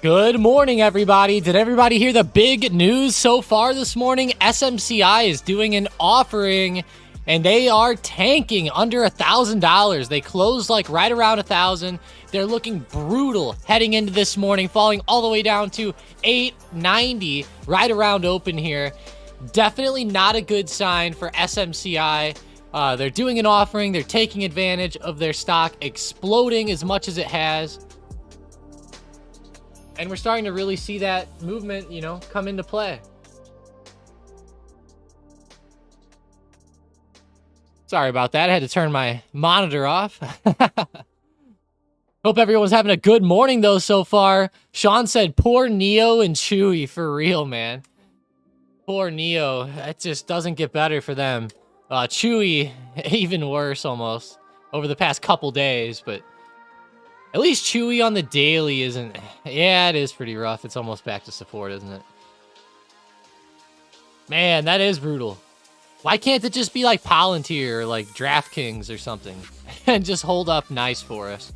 Good morning, everybody. Did everybody hear the big news so far this morning? SMCI is doing an offering, and they are tanking under $1,000. They closed like right around 1,000. They're looking brutal heading into this morning, falling all the way down to 890 right around open here. Definitely not a good sign for SMCI. They're doing an offering. They're taking advantage of their stock exploding as much as it has. And we're starting to really see that movement, come into play. Sorry about that. I had to turn my monitor off. Hope everyone's having a good morning, though, so far. Sean said, poor Neo and Chewy, for real, man. Poor Neo. It just doesn't get better for them. Chewy, even worse, almost, over the past couple days, but... At least Chewy on the daily isn't... Yeah, it is pretty rough. It's almost back to support, isn't it? Man, that is brutal. Why can't it just be like Palantir or like DraftKings or something? And just hold up nice for us.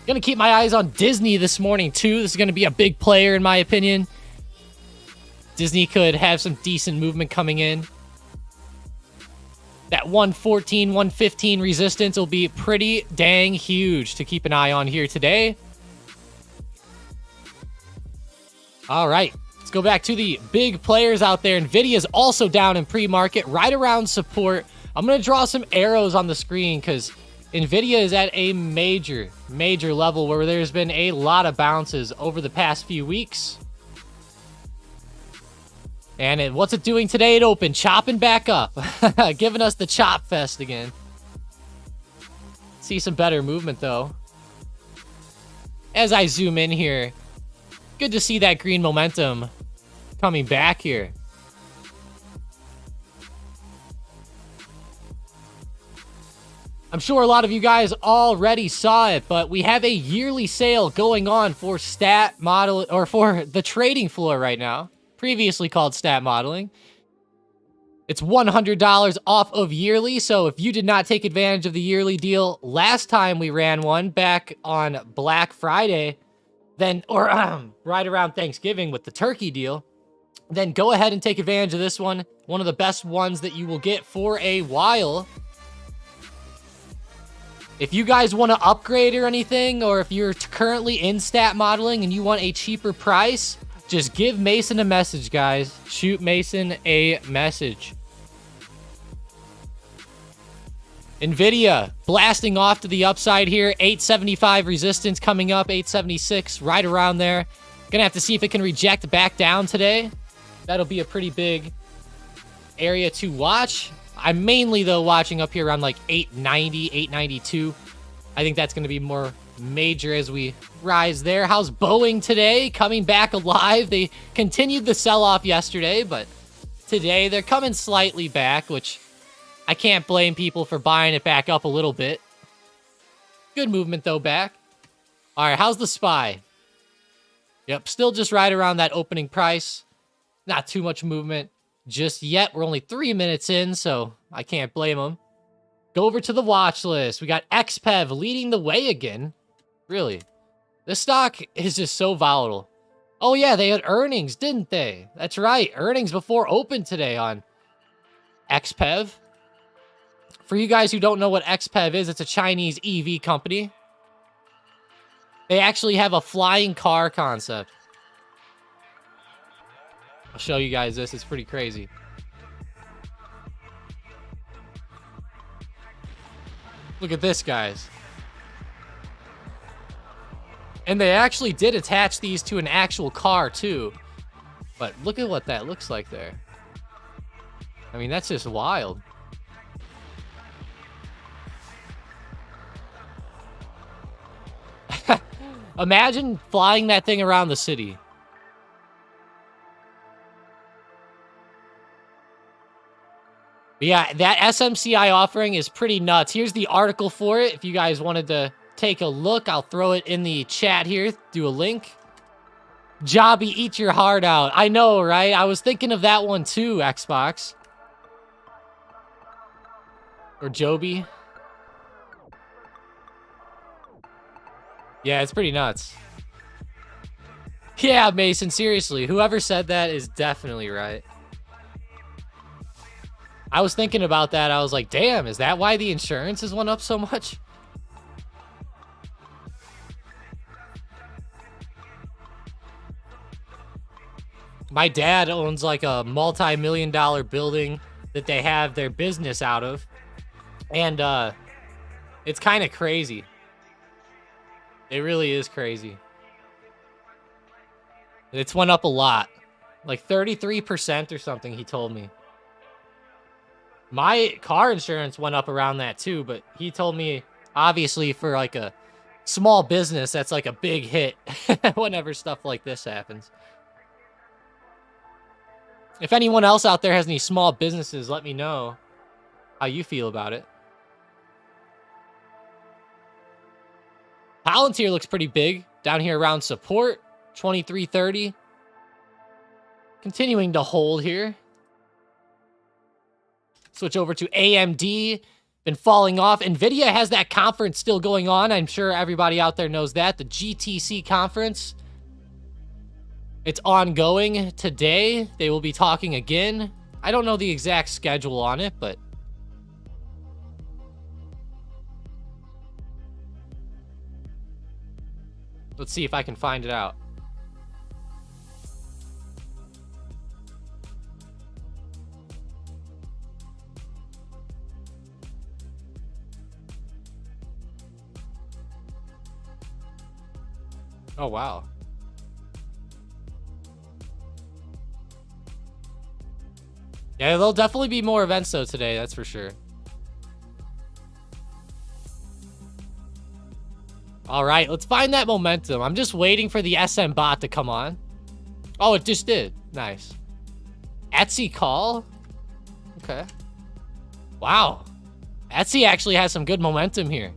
Gonna keep my eyes on Disney this morning, too. This is gonna be a big player, in my opinion. Disney could have some decent movement coming in. That 114, 115 resistance will be pretty dang huge to keep an eye on here today. All right, let's go back to the big players out there. Nvidia is also down in pre-market, right around support. I'm going to draw some arrows on the screen because Nvidia is at a major level where there's been a lot of bounces over the past few weeks. And what's it doing today at open? Chopping back up. Giving us the chop fest again. See some better movement, though. As I zoom in here, good to see that green momentum coming back here. I'm sure a lot of you guys already saw it, but we have a yearly sale going on for stat model, or for the trading floor right now. Previously called stat modeling. It's $100 off of yearly, so if you did not take advantage of the yearly deal last time we ran one back on Black Friday, then or right around Thanksgiving with the turkey deal, then go ahead and take advantage of this one. One of the best ones that you will get for a while. If you guys want to upgrade or anything, or if you're currently in stat modeling and you want a cheaper price, just give Mason a message, guys. Shoot Mason a message. Nvidia blasting off to the upside here. 875 resistance coming up. 876 right around there. Gonna have to see if it can reject back down today. That'll be a pretty big area to watch. I'm mainly, though, watching up here around like 890, 892. I think that's going to be more major as we rise there. How's Boeing today? Coming back alive. They continued the sell-off yesterday, but today they're coming slightly back, which I can't blame people for buying it back up a little bit. Good movement, though, back. All right, how's the SPY? Yep, still just right around that opening price. Not too much movement just yet. We're only 3 minutes in, so I can't blame them. Go over to the watch list. We got XPEV leading the way again. Really. This stock is just so volatile. Oh, yeah, they had earnings, didn't they? That's right. Earnings before open today on XPEV. For you guys who don't know what XPEV is, it's a Chinese EV company. They actually have a flying car concept. I'll show you guys this. It's pretty crazy. Look at this, guys. And they actually did attach these to an actual car, too. But look at what that looks like there. I mean, that's just wild. Imagine flying that thing around the city. But yeah, that SMCI offering is pretty nuts. Here's the article for it. If you guys wanted to take a look, I'll throw it in the chat here. Do a link. Jobby, eat your heart out. I know, right? I was thinking of that one too, Xbox. Or Joby. Yeah, it's pretty nuts. Yeah, Mason, seriously. Whoever said that is definitely right. I was thinking about that. I was like, damn, is that why the insurance has went up so much? My dad owns like a multi-million-dollar building that they have their business out of. And it's kind of crazy. It really is crazy. It's went up a lot. Like 33% or something, he told me. My car insurance went up around that too, but he told me, obviously, for like a small business, that's like a big hit whenever stuff like this happens. If anyone else out there has any small businesses, let me know how you feel about it. Palantir looks pretty big down here around support, 2330. Continuing to hold here. Switch over to AMD. Been falling off. NVIDIA has that conference still going on. I'm sure everybody out there knows that. The GTC conference. It's ongoing today. They will be talking again. I don't know the exact schedule on it, but let's see if I can find it out. Oh, wow. Yeah, there'll definitely be more events, though, today. That's for sure. All right, let's find that momentum. I'm just waiting for the SM bot to come on. Oh, it just did. Nice. Etsy call? Okay. Wow. Etsy actually has some good momentum here.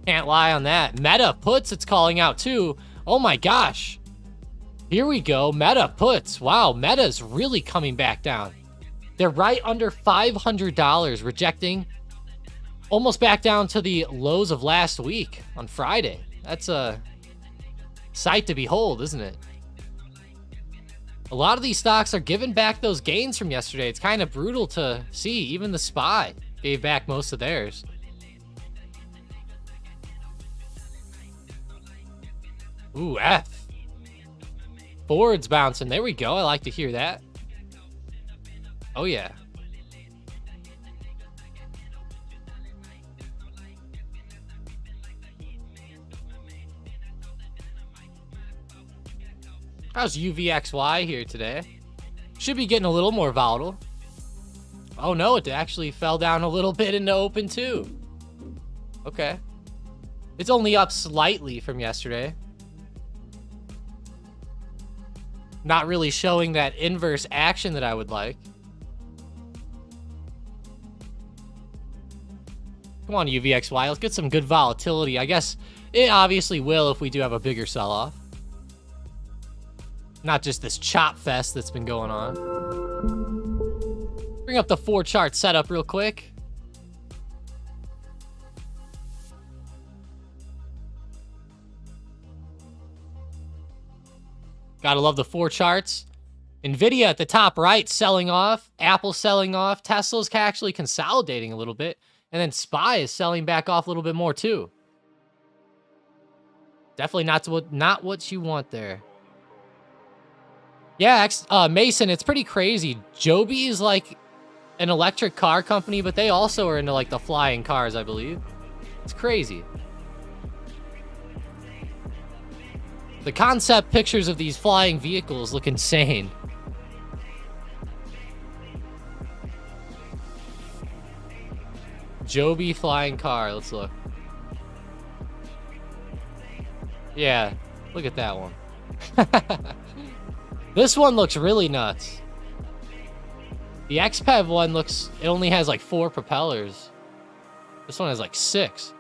Can't lie on that. Meta puts, it's calling out, too. Oh, my gosh. Here we go. Meta puts. Wow, Meta's really coming back down. They're right under $500, rejecting almost back down to the lows of last week on Friday. That's a sight to behold, isn't it? A lot of these stocks are giving back those gains from yesterday. It's kind of brutal to see. Even the SPY gave back most of theirs. Ooh, F. Ford's bouncing. There we go. I like to hear that. Oh, yeah. How's UVXY here today? Should be getting a little more volatile. Oh, no, it actually fell down a little bit into open, too. Okay. It's only up slightly from yesterday. Not really showing that inverse action that I would like. Come on, UVXY. Let's get some good volatility. I guess it obviously will if we do have a bigger sell-off. Not just this chop fest that's been going on. Bring up the 4-chart setup real quick. Gotta love the 4 charts. NVIDIA at the top right selling off. Apple selling off. Tesla's actually consolidating a little bit. And then SPY is selling back off a little bit more too. Definitely not what you want there. Yeah, Mason, it's pretty crazy. Joby is like an electric car company, but they also are into like the flying cars, I believe. It's crazy. The concept pictures of these flying vehicles look insane. Joby flying car. Let's look. Yeah, look at that one. This one looks really nuts. The XPEV one looks, it only has like 4 propellers. This one has like 6.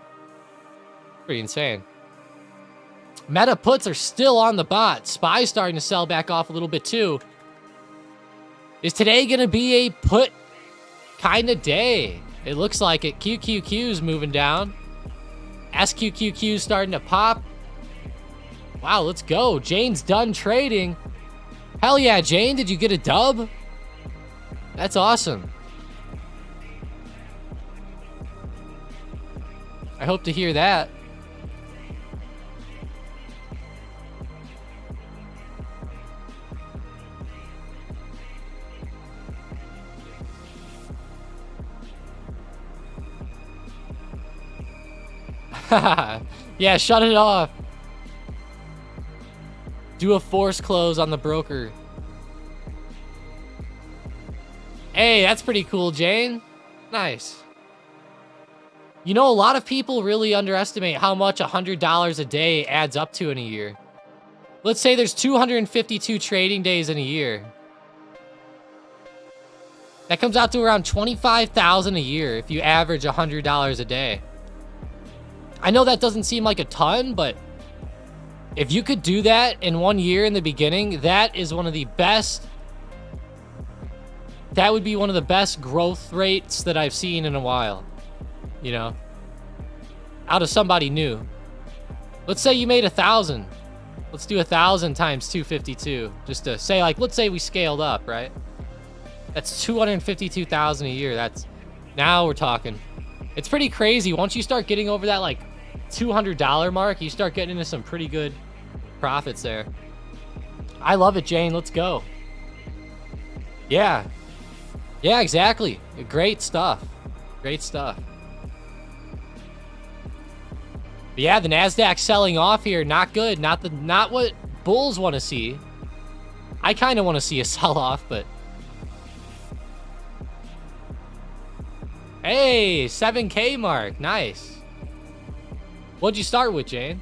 Pretty insane. Meta puts are still on the bot. SPY's starting to sell back off a little bit too. Is today going to be a put kind of day? It looks like it. QQQ's moving down. SQQQ's starting to pop. Wow, let's go. Jane's done trading. Hell yeah, Jane. Did you get a dub? That's awesome. I hope to hear that. Yeah, shut it off. Do a force close on the broker. Hey, that's pretty cool, Jane. Nice. You know, a lot of people really underestimate how much $100 a day adds up to in a year. Let's say there's 252 trading days in a year. That comes out to around $25,000 a year if you average $100 a day. I know that doesn't seem like a ton, but if you could do that in 1 year in the beginning, that is one of the best. That would be one of the best growth rates that I've seen in a while. You know, out of somebody new. Let's say you made 1,000. Let's do 1,000 times 252. Just to say, like, let's say we scaled up, right? That's 252,000 a year. Now we're talking. It's pretty crazy. Once you start getting over that, like, $200 mark, you start getting into some pretty good profits there. I love it, Jane. Let's go. Yeah. Yeah, exactly. Great stuff. Great stuff. But yeah, the Nasdaq selling off here, not good. Not what bulls want to see. I kind of want to see a sell-off, but hey, 7K mark. Nice. What'd you start with, Jane?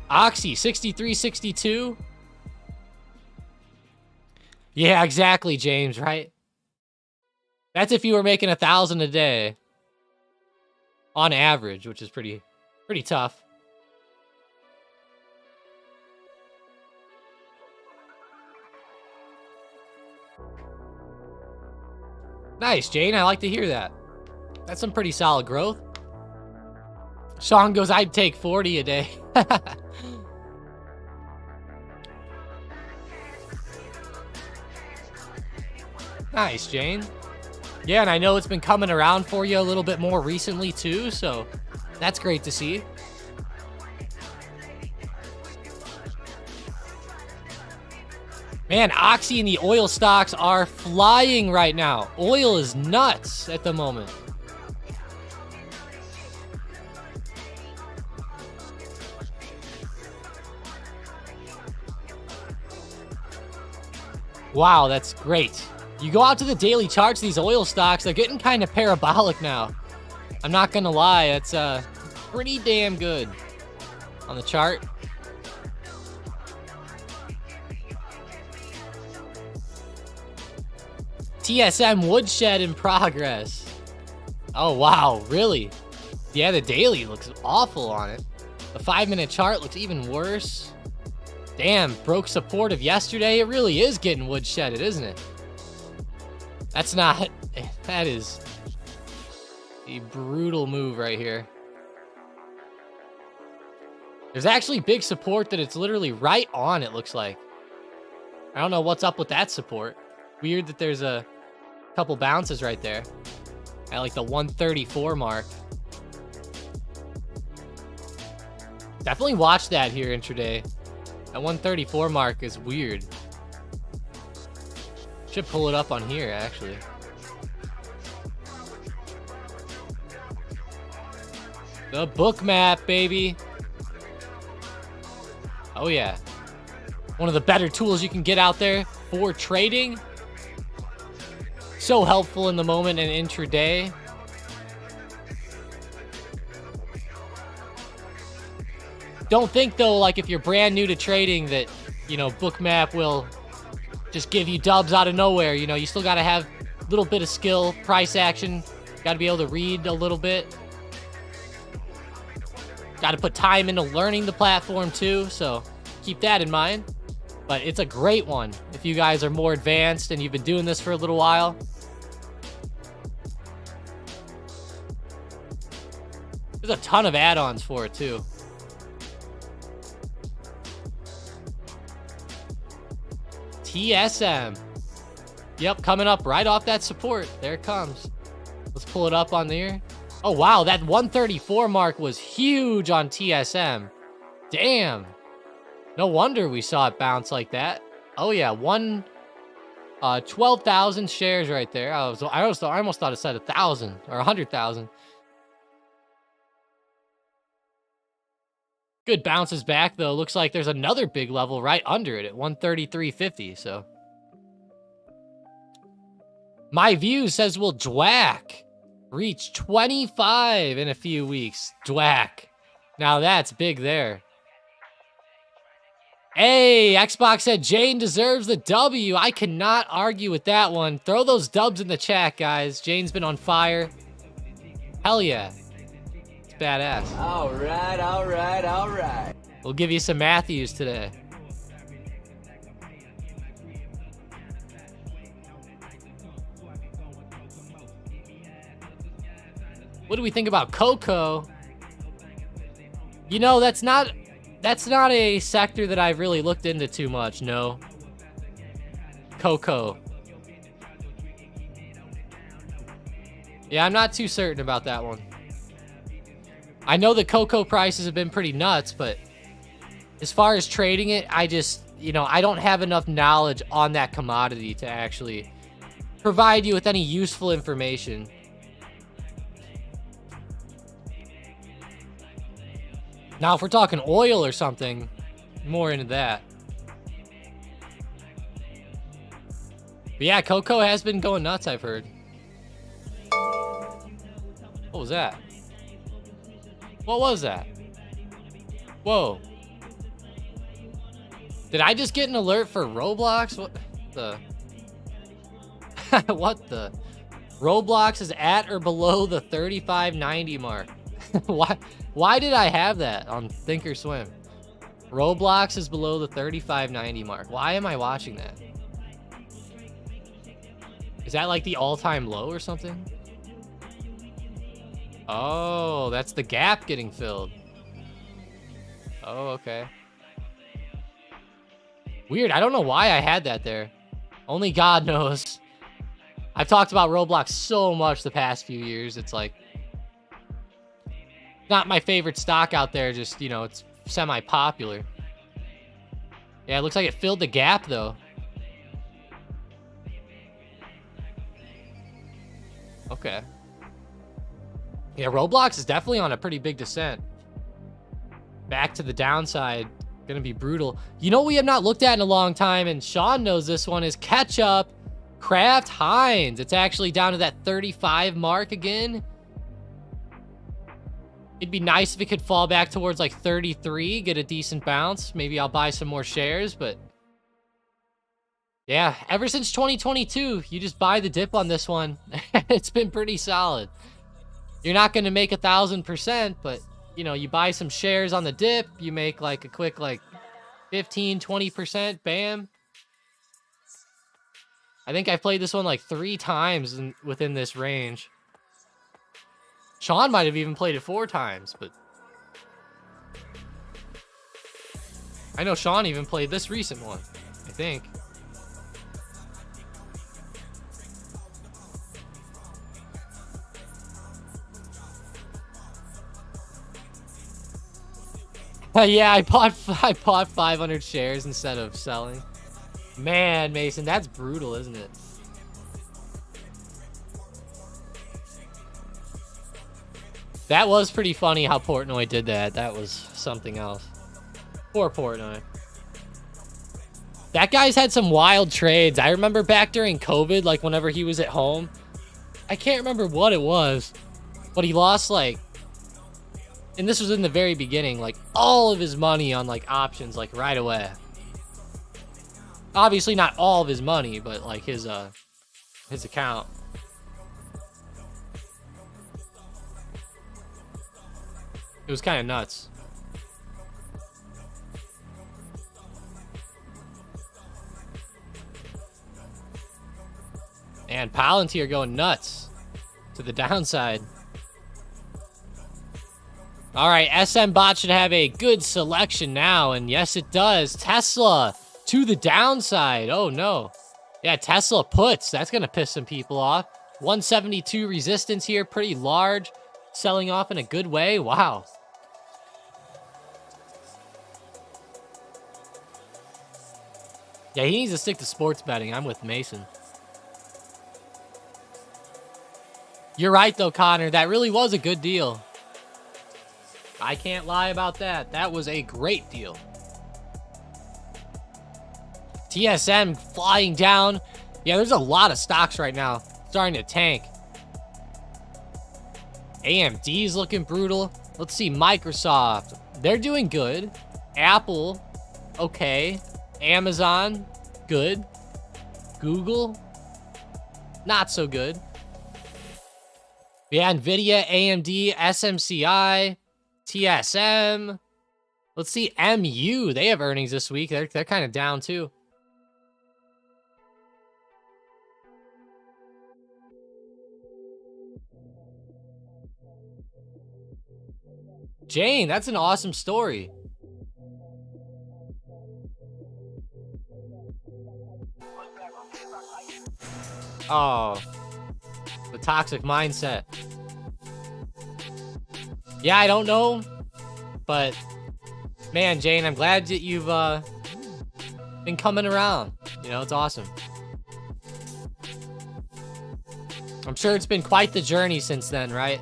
Oxy, 63.62. Yeah, exactly, James, right? That's if you were making 1,000 a day. On average, which is pretty tough. Nice, Jane. I like to hear that. That's some pretty solid growth. Sean goes, I'd take 40 a day. Nice, Jane. Yeah, and I know it's been coming around for you a little bit more recently, too, so that's great to see. Man, Oxy and the oil stocks are flying right now. Oil is nuts at the moment. Wow, that's great. You go out to the daily charts, these oil stocks, they're getting kind of parabolic now. I'm not gonna lie, it's pretty damn good on the chart. TSM woodshed in progress. Oh, wow, really? Yeah, the daily looks awful on it. The 5-minute chart looks even worse. Damn, broke support of yesterday. It really is getting woodshedded, isn't it? That is a brutal move right here. There's actually big support that it's literally right on, it looks like. I don't know what's up with that support. Weird that there's a couple bounces right there at like the 134 mark. Definitely watch that here intraday. That 134 mark is weird. Should pull it up on here, actually. The book map, baby. Oh, yeah. One of the better tools you can get out there for trading. So helpful in the moment and intraday. Don't think, though, like if you're brand new to trading that, you know, Bookmap will just give you dubs out of nowhere. You know, you still got to have a little bit of skill, price action. Got to be able to read a little bit. Got to put time into learning the platform, too. So keep that in mind. But it's a great one if you guys are more advanced and you've been doing this for a little while. There's a ton of add-ons for it, too. TSM. Yep, coming up right off that support. There it comes. Let's pull it up on there. Oh, wow. That 134 mark was huge on TSM. Damn. No wonder we saw it bounce like that. Oh, yeah. 12,000 shares right there. I almost thought it said 1,000 or 100,000. Good bounces back, though. Looks like there's another big level right under it at 133.50, so. My View says we'll dwack. Reach 25 in a few weeks. Dwack. Now that's big there. Hey, Xbox said Jane deserves the W. I cannot argue with that one. Throw those dubs in the chat, guys. Jane's been on fire. Hell yeah. It's badass. All right, all right, all right. We'll give you some Matthews today. What do we think about Coco? You know, that's not a sector that I've really looked into too much, no. Coco. Yeah, I'm not too certain about that one. I know the cocoa prices have been pretty nuts, but as far as trading it, I just, you know, I don't have enough knowledge on that commodity to actually provide you with any useful information. Now, if we're talking oil or something, more into that. But yeah, cocoa has been going nuts, I've heard. What was that? What was that? Whoa. Did I just get an alert for Roblox? What the? What the? Roblox is at or below the 35.90 mark. Why did I have that on Thinkorswim? Roblox is below the 35.90 mark. Why am I watching that? Is that like the all-time low or something? Oh, that's the gap getting filled. Oh, okay. Weird. I don't know why I had that there. Only God knows. I've talked about Roblox so much the past few years. It's like not my favorite stock out there. Just, you know, it's semi-popular. Yeah, it looks like it filled the gap, though. Okay. Yeah, Roblox is definitely on a pretty big descent. Back to the downside. Gonna be brutal. You know what we have not looked at in a long time, and Sean knows this one, is Ketchup Kraft Heinz. It's actually down to that 35 mark again. It'd be nice if it could fall back towards like 33, get a decent bounce. Maybe I'll buy some more shares, but yeah, ever since 2022, you just buy the dip on this one. It's been pretty solid. You're not going to make 1,000%, but you know, you buy some shares on the dip, you make like a quick like 15, 20%, bam. I think I've played this one like 3 times within this range. Sean might have even played it 4 times, but I know Sean even played this recent one, I think. Yeah, I bought 500 shares instead of selling. Man, Mason, that's brutal, isn't it? That was pretty funny how Portnoy did that. That was something else. Poor Portnoy. That guy's had some wild trades. I remember back during COVID, like whenever he was at home. I can't remember what it was, but he lost like, and this was in the very beginning, like all of his money on like options, like right away. Obviously not all of his money, but like his account. It was kind of nuts. And Palantir going nuts to the downside. All right, SM Bot should have a good selection now, and yes, it does. Tesla To the downside. Oh, no. Yeah, Tesla puts. That's going to piss some people off. 172 resistance here. Pretty large. Selling off in a good way. Wow. Yeah, he needs to stick to sports betting. I'm with Mason. You're right, though, Connor. That really was a good deal. I can't lie about that. That was a great deal. TSM flying down. Yeah, there's a lot of stocks right now starting to tank. AMD's looking brutal. Let's see, Microsoft. They're doing good. Apple, okay. Amazon, good. Google, not so good. Yeah, Nvidia, AMD, SMCI, TSM. Let's see, MU. They have earnings this week. They're kind of down too. Jane, that's an awesome story. Oh, the toxic mindset. Yeah, I don't know, but man, Jane, I'm glad that you've been coming around. You know, it's awesome. I'm sure it's been quite the journey since then, right?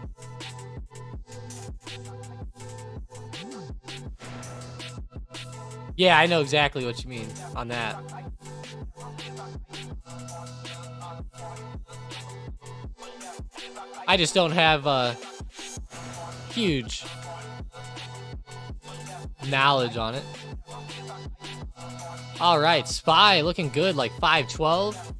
Yeah, I know exactly what you mean on that. I just don't have huge knowledge on it. All right, SPY looking good, like 512.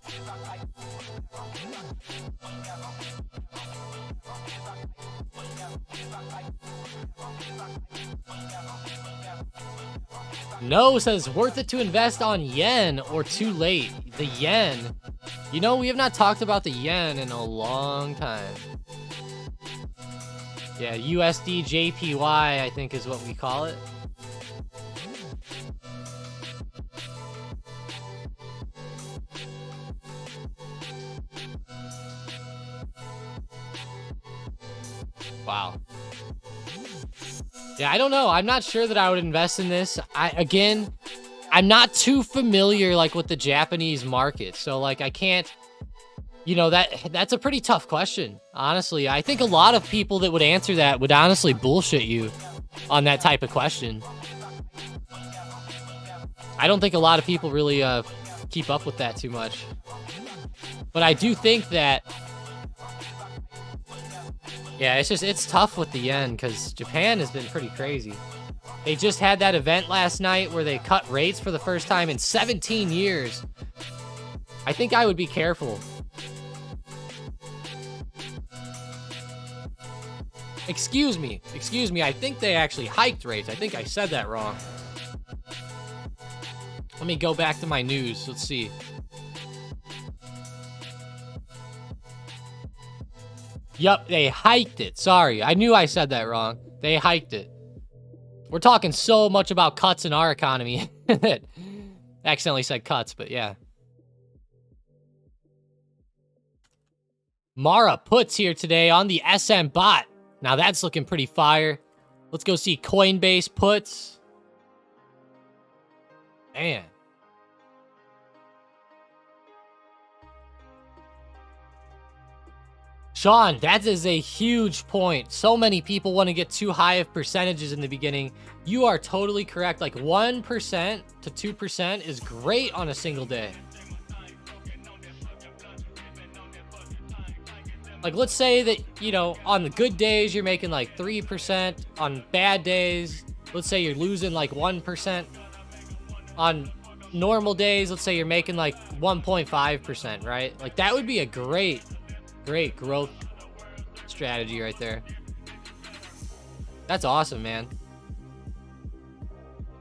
No says worth it to invest on yen or too late. The yen. You know, we have not talked about the yen in a long time. Yeah, USD JPY, I think is what we call it. Wow. Yeah, I don't know. I'm not sure that I would invest in this. I'm not too familiar like with the Japanese market. So like I can't, you know, that's a pretty tough question. Honestly, I think a lot of people that would answer that would honestly bullshit you on that type of question. I don't think a lot of people really keep up with that too much. But I do think that, yeah, it's tough with the yen because Japan has been pretty crazy. They just had that event last night where they cut rates for the first time in 17 years. I think I would be careful. Excuse me. I think they actually hiked rates. I think I said that wrong. Let me go back to my news. Let's see. Yup, they hiked it. Sorry, I knew I said that wrong. They hiked it. We're talking so much about cuts in our economy that I accidentally said cuts, but yeah. Mara puts here today on the SM bot. Now that's looking pretty fire. Let's go see Coinbase puts. Man. Sean, that is a huge point. So many people want to get too high of percentages in the beginning. You are totally correct. Like 1% to 2% is great on a single day. Like, let's say that, you know, on the good days, you're making like 3%. On bad days, let's say you're losing like 1%. On normal days, let's say you're making like 1.5%, right? Like, that would be a great growth strategy right there. That's awesome, man.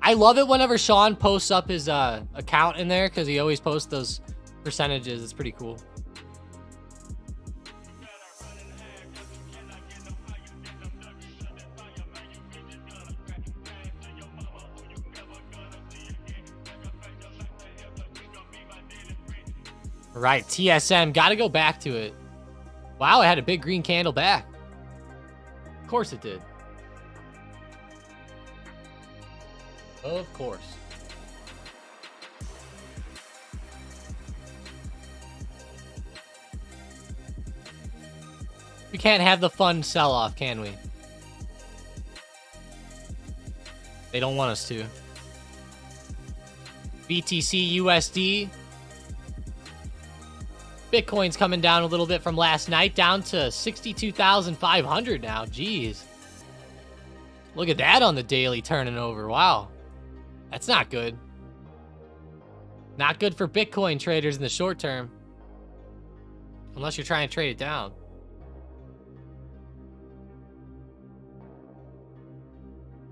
I love it whenever Sean posts up his account in there because he always posts those percentages. It's pretty cool. Right, TSM. Got to go back to it. Wow, it had a big green candle back. Of course it did. Of course. We can't have the fun sell-off, can we? They don't want us to. BTC USD. Bitcoin's coming down a little bit from last night, down to 62,500 now. Jeez. Look at that on the daily turning over. Wow. That's not good. Not good for Bitcoin traders in the short term. Unless you're trying to trade it down.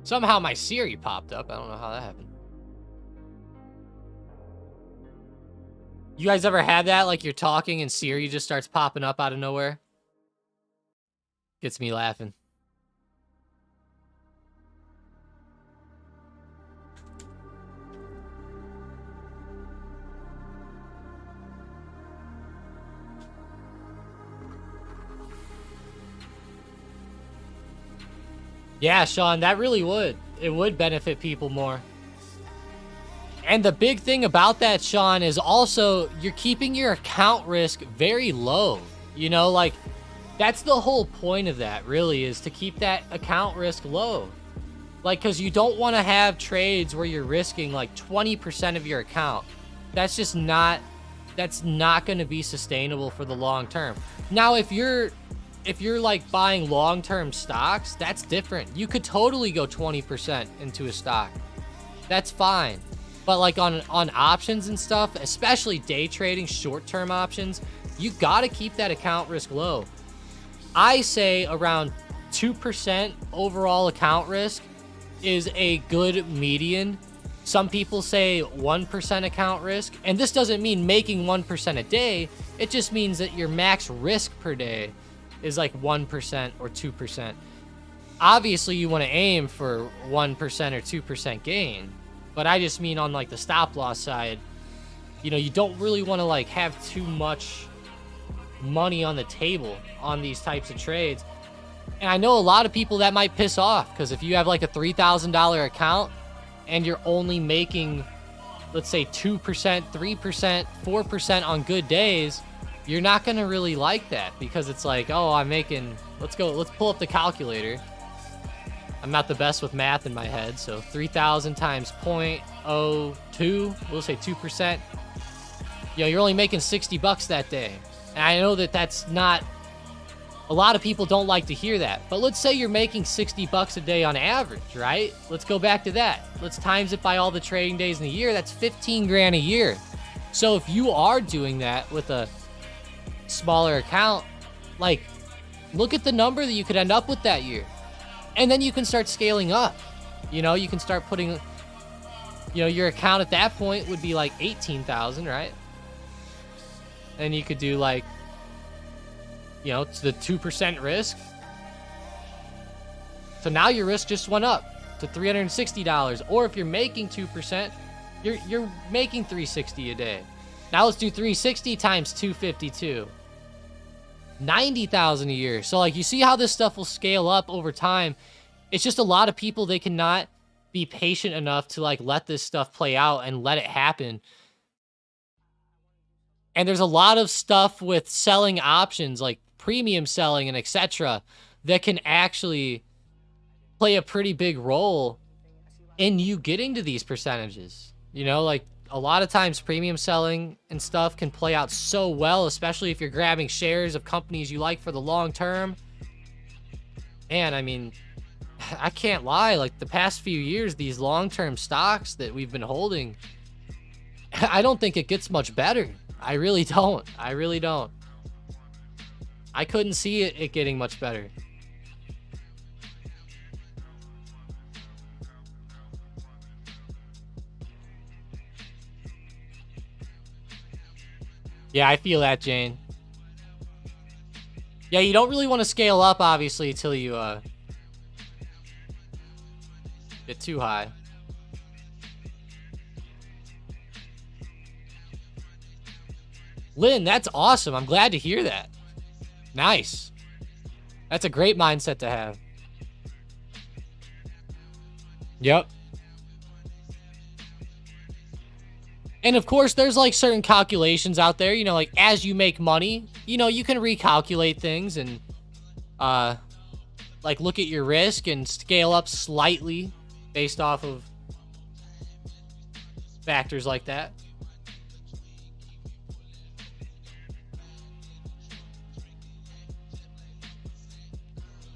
Somehow my Siri popped up. I don't know how that happened. You guys ever had that? Like you're talking and Siri just starts popping up out of nowhere? Gets me laughing. Yeah, Sean, that really would. It would benefit people more. And the big thing about that, Sean, is also you're keeping your account risk very low. You know, like that's the whole point of that, really, is to keep that account risk low. Like, because you don't want to have trades where you're risking like 20% of your account. That's just not, that's not going to be sustainable for the long term. Now, if you're like buying long-term stocks, that's different. You could totally go 20% into a stock. That's fine. But like on options and stuff, especially day trading, short-term options, you got to keep that account risk low. I say around 2% overall account risk is a good median. Some people say 1% account risk, and this doesn't mean making 1% a day. It just means that your max risk per day is like 1% or 2%. Obviously, you want to aim for 1% or 2% gain, but I just mean on like the stop loss side, you know, you don't really want to like have too much money on the table on these types of trades. And I know a lot of people that might piss off, because if you have like a $3,000 account and you're only making, let's say 2%, 3%, 4% on good days, you're not going to really like that, because it's like, oh, I'm making, let's pull up the calculator. I'm not the best with math in my head. So 3,000 times 0.02, we'll say 2%. You know, you're only making $60 that day. And I know that that's not, a lot of people don't like to hear that, but let's say you're making $60 a day on average, right? Let's go back to that. Let's times it by all the trading days in the year. That's 15 grand a year. So if you are doing that with a smaller account, like, look at the number that you could end up with that year. And then you can start scaling up. You know, you can start putting, you know, your account at that point would be like 18,000, right? And you could do like, you know, it's the 2% risk. So now your risk just went up to $360. Or if you're making 2%, you're making $360 a day. Now let's do 360 times 252. 90,000 a year. So like, you see how this stuff will scale up over time. It's just a lot of people, they cannot be patient enough to like let this stuff play out and let it happen. And there's a lot of stuff with selling options, like premium selling and etc., that can actually play a pretty big role in you getting to these percentages. You know, like a lot of times premium selling and stuff can play out so well, especially if you're grabbing shares of companies you like for the long term. And I mean, I can't lie, like the past few years, these long-term stocks that we've been holding, I don't think it gets much better. I really don't. I really don't. I couldn't see it getting much better. Yeah, I feel that, Jane. Yeah, you don't really want to scale up, obviously, until you get too high. Lynn, that's awesome. I'm glad to hear that. Nice. That's a great mindset to have. Yep. And of course, there's like certain calculations out there, you know, like as you make money, you know, you can recalculate things and like look at your risk and scale up slightly based off of factors like that.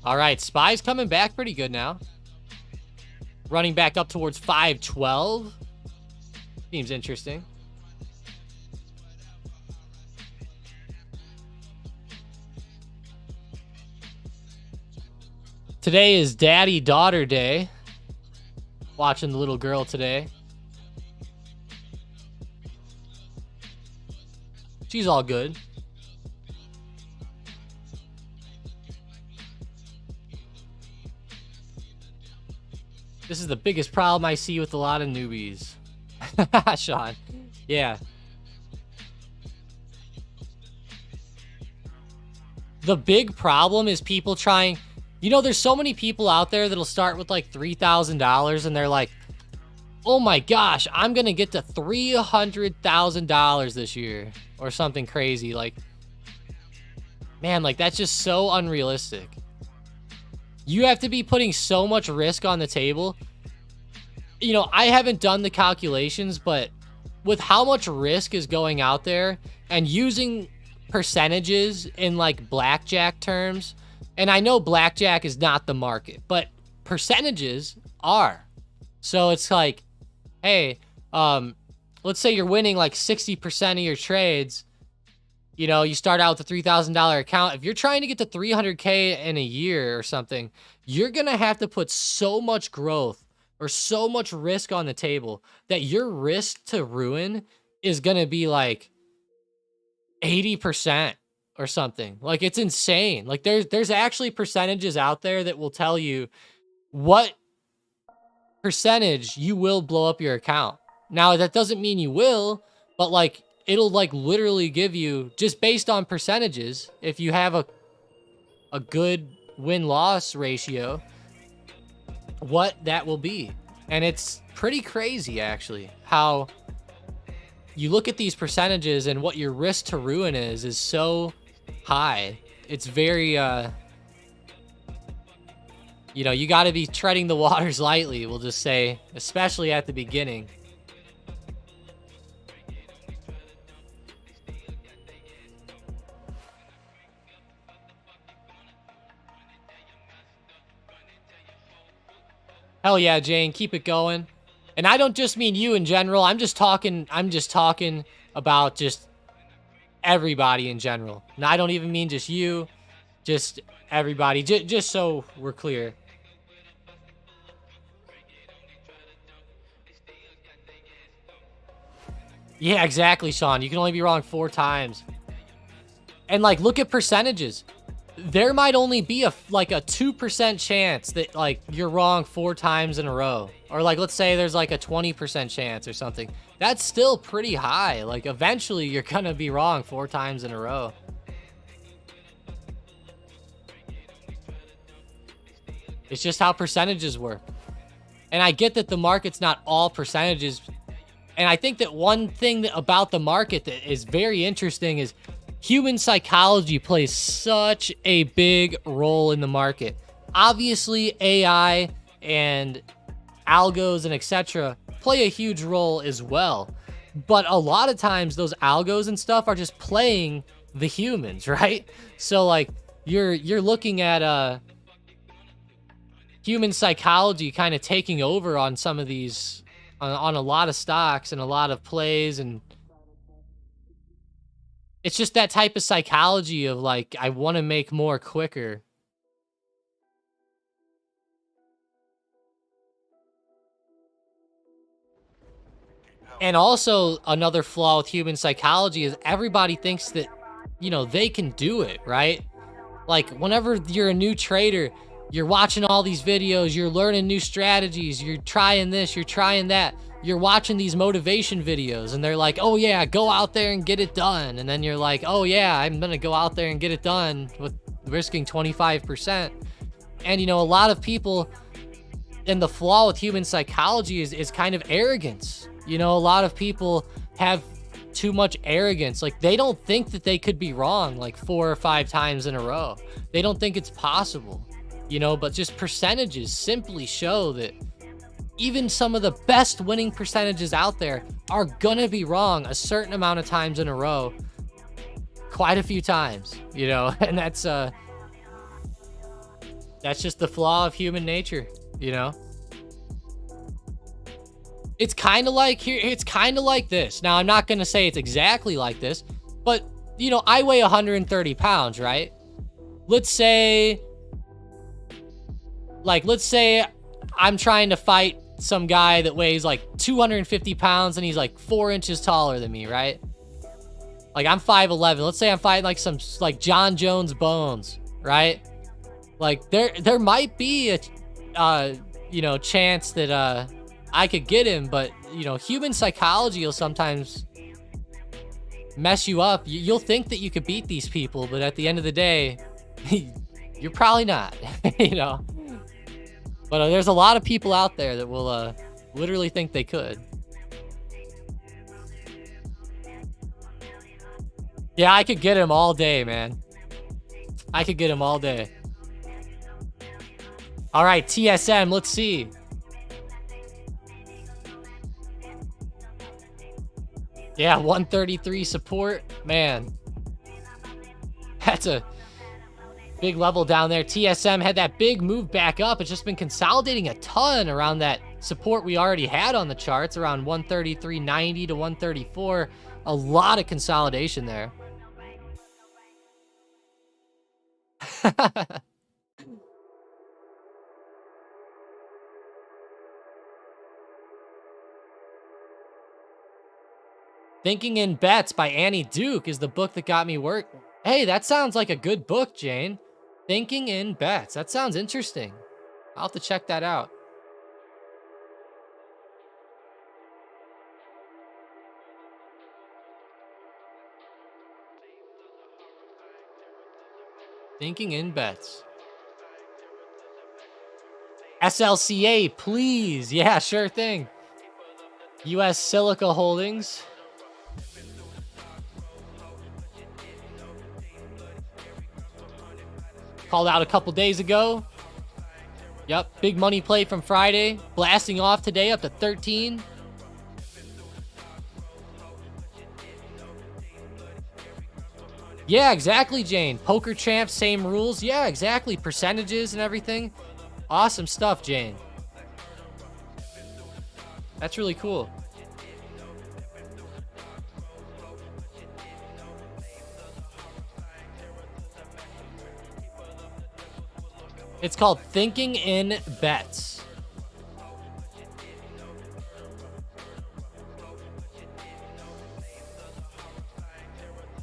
All right, SPY's coming back pretty good now. Running back up towards 512. Seems interesting. Today is daddy-daughter day. Watching the little girl today. She's all good. This is the biggest problem I see with a lot of newbies. Sean. Yeah. The big problem is people trying... You know, there's so many people out there that'll start with like $3,000 and they're like, oh my gosh, I'm going to get to $300,000 this year or something crazy. Like, man, like that's just so unrealistic. You have to be putting so much risk on the table. You know, I haven't done the calculations, but with how much risk is going out there and using percentages in like blackjack terms, and I know blackjack is not the market, but percentages are. So it's like, hey, let's say you're winning like 60% of your trades. You know, you start out with a $3,000 account. If you're trying to get to 300K in a year or something, you're going to have to put so much growth or so much risk on the table that your risk to ruin is going to be like 80% or something. Like, it's insane. Like, there's actually percentages out there that will tell you what percentage you will blow up your account. Now, that doesn't mean you will, but like, it'll like literally give you, just based on percentages, if you have a good win-loss ratio, what that will be. And it's pretty crazy, actually, how you look at these percentages and what your risk to ruin is so high. It's very, you know, you got to be treading the waters lightly, we'll just say, especially at the beginning. Hell yeah, Jane, keep it going. And I don't just mean you in general. I'm just talking about just everybody in general. And I don't even mean just you, just everybody, just so we're clear. Yeah, exactly, Sean. You can only be wrong 4 times. And like, look at percentages. There might only be a 2% chance that like you're wrong 4 times in a row. Or like, let's say there's like a 20% chance or something. That's still pretty high. Like, eventually you're gonna be wrong 4 times in a row. It's just how percentages work. And I get that the market's not all percentages. And I think that one thing about the market that is very interesting is human psychology plays such a big role in the market. Obviously, AI and algos and etc. play a huge role as well. But a lot of times those algos and stuff are just playing the humans, right? So like you're looking at human psychology kind of taking over on some of these, on a lot of stocks and a lot of plays, and it's just that type of psychology of like, I want to make more quicker. And also another flaw with human psychology is everybody thinks that, you know, they can do it, right? Like whenever you're a new trader, you're watching all these videos, you're learning new strategies, you're trying this, you're trying that. you're watching these motivation videos and they're like, oh yeah, go out there and get it done. And then you're like, oh yeah, I'm gonna go out there and get it done with risking 25%. And you know, a lot of people, and the flaw with human psychology is kind of arrogance. You know, a lot of people have too much arrogance. Like, they don't think that they could be wrong like 4 or 5 times in a row. They don't think it's possible, you know, but just percentages simply show that even some of the best winning percentages out there are gonna be wrong a certain amount of times in a row, quite a few times, you know. And that's just the flaw of human nature, you know. It's kind of like here, it's kind of like this. Now, I'm not gonna say it's exactly like this, but you know, I weigh 130 pounds, right? Let's say I'm trying to fight some guy that weighs like 250 pounds and he's like 4 inches taller than me, right? Like, I'm 5'11". Let's say I'm fighting like some like John Jones Bones, right? Like, there might be a you know, chance that I could get him, but you know, human psychology will sometimes mess you up. You'll think that you could beat these people, but at the end of the day, you're probably not. You know. But there's a lot of people out there that will literally think they could. Yeah, I could get him all day, man. I could get him all day. All right, TSM, let's see. Yeah, 133 support. Man, that's a big level down there. TSM had that big move back up. It's just been consolidating a ton around that support we already had on the charts, around 133.90 to 134. A lot of consolidation there. Thinking in Bets by Annie Duke is the book that got me work. Hey, that sounds like a good book, Jane. Thinking in Bets. That sounds interesting. I'll have to check that out. Thinking in Bets. SLCA, please. Yeah, sure thing. US Silica Holdings. Called out a couple days ago. Yep, big money play from Friday. Blasting off today up to 13. Yeah, exactly, Jane. Poker Champ, same rules. Yeah, exactly. Percentages and everything. Awesome stuff, Jane. That's really cool. It's called Thinking in Bets.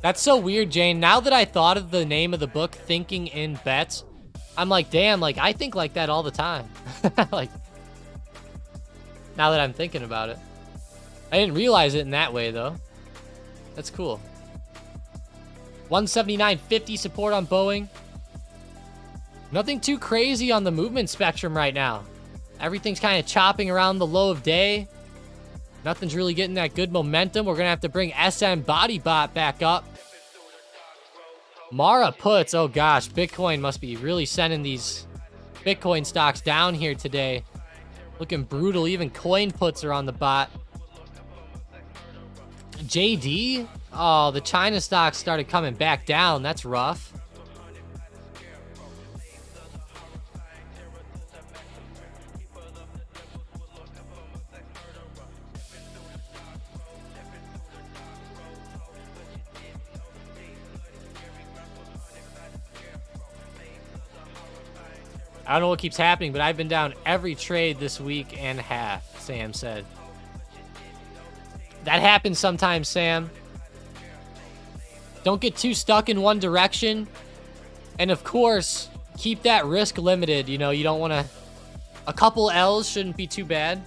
That's so weird, Jane. Now that I thought of the name of the book, Thinking in Bets, I'm like, damn, like, I think like that all the time. Like, now that I'm thinking about it. I didn't realize it in that way, though. That's cool. 179.50 support on Boeing. Nothing too crazy on the movement spectrum right now. Everything's kind of chopping around the low of day. Nothing's really getting that good momentum. We're going to have to bring SM Body Bot back up. Mara puts. Oh gosh, Bitcoin must be really sending these Bitcoin stocks down here today. Looking brutal. Even coin puts are on the bot. JD? Oh, the China stocks started coming back down. That's rough. I don't know what keeps happening, but I've been down every trade this week and a half, Sam said. That happens sometimes, Sam. Don't get too stuck in one direction. And of course, keep that risk limited. You know, you don't want to... A couple L's shouldn't be too bad.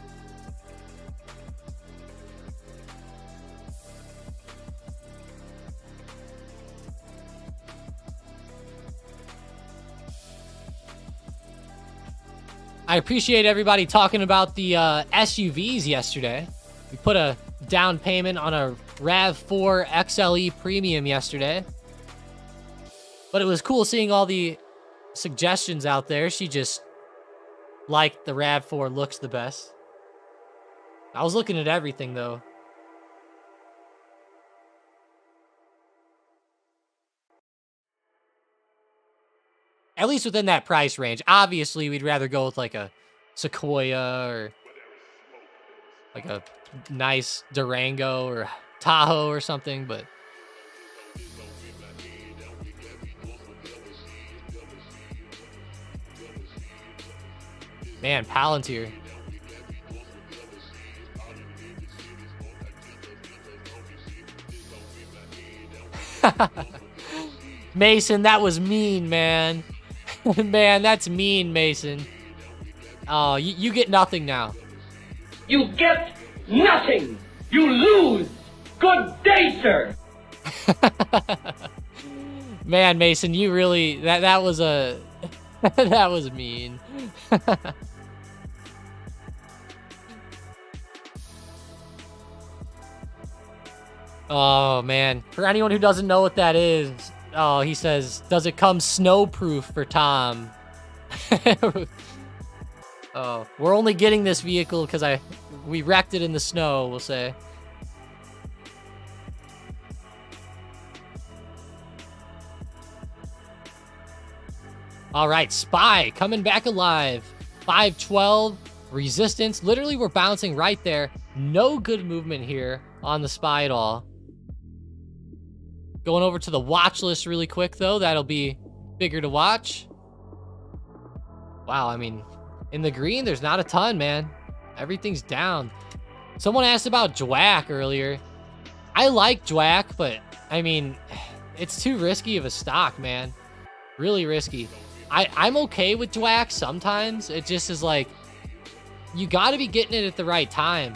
I appreciate everybody talking about the SUVs yesterday. We put a down payment on a RAV4 XLE Premium yesterday. But it was cool seeing all the suggestions out there. She just liked the RAV4 looks the best. I was looking at everything, though. At least within that price range. Obviously, we'd rather go with like a Sequoia or like a nice Durango or Tahoe or something, but man, Palantir. Mason, that was mean, man. Man, that's mean, Mason. Oh, you get nothing now. You get nothing. You lose. Good day, sir. Man, Mason, you really that was a that was mean. Oh man, for anyone who doesn't know what that is, oh, he says, does it come snowproof for Tom? Oh, we're only getting this vehicle because we wrecked it in the snow, we'll say. All right, SPY coming back alive. 512 resistance. Literally, we're bouncing right there. No good movement here on the SPY at all. Going over to the watch list really quick, though. That'll be bigger to watch. Wow, I mean, in the green, there's not a ton, man. Everything's down. Someone asked about JWAC earlier. I like JWAC, but, I mean, it's too risky of a stock, man. Really risky. I'm okay with JWAC sometimes. It just is like, you got to be getting it at the right time.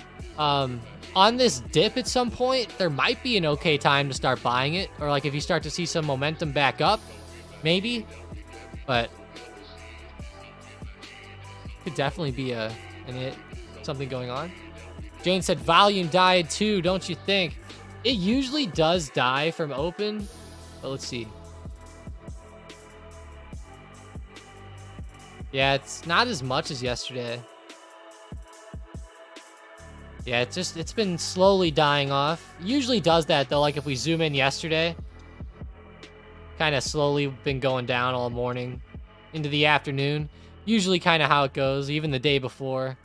On this dip at some point, there might be an okay time to start buying it. Or like if you start to see some momentum back up, maybe. But could definitely be something going on. Jane said volume died too, don't you think? It usually does die from open, but let's see. Yeah, it's not as much as yesterday. Yeah, it's been slowly dying off. Usually does that though, like if we zoom in yesterday. Kind of slowly been going down all morning into the afternoon. Usually kind of how it goes, even the day before.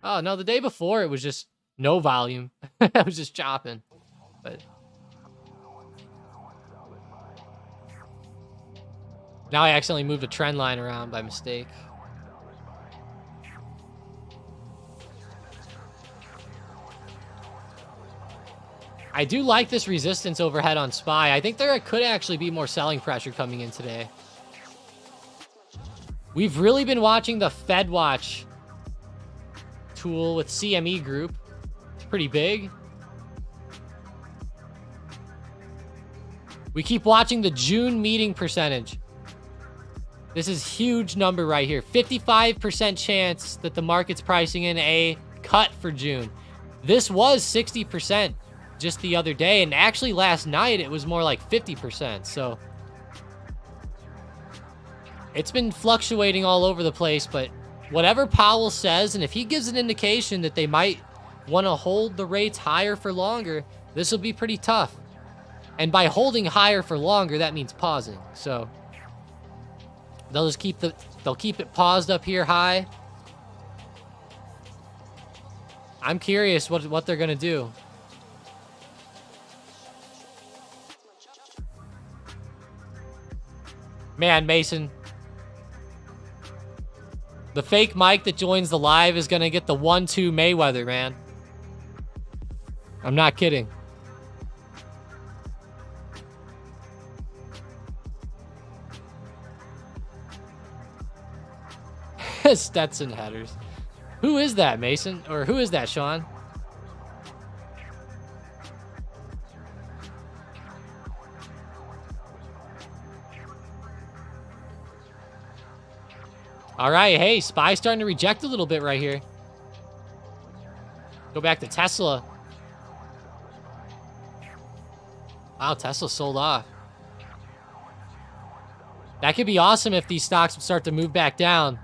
Oh, no, the day before it was just no volume. It was just chopping. But now I accidentally moved a trend line around by mistake. I do like this resistance overhead on SPY. I think there could actually be more selling pressure coming in today. We've really been watching the FedWatch tool with CME Group. It's pretty big. We keep watching the June meeting percentage. This is huge number right here. 55% chance that the market's pricing in a cut for June. This was 60% just the other day, and actually last night it was more like 50%. So it's been fluctuating all over the place, but whatever Powell says, and if he gives an indication that they might want to hold the rates higher for longer, this will be pretty tough. And by holding higher for longer, that means pausing. So they'll just keep it paused up here high. I'm curious what they're gonna do. Man, Mason, the fake Mike that joins the live is gonna get the 1-2 Mayweather, man. I'm not kidding. Stetson headers. Who is that, Mason? Or who is that, Sean? All right, hey, SPY starting to reject a little bit right here. Go back to Tesla. Wow, Tesla sold off. That could be awesome if these stocks would start to move back down.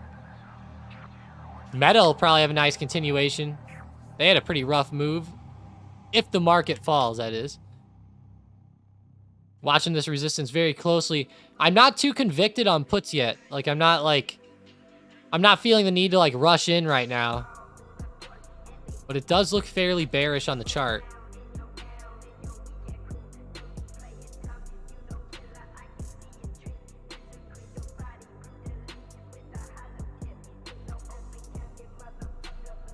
Meta will probably have a nice continuation. They had a pretty rough move. If the market falls, that is. Watching this resistance very closely. I'm not too convicted on puts yet. Like, I'm not feeling the need to, like, rush in right now. But it does look fairly bearish on the chart.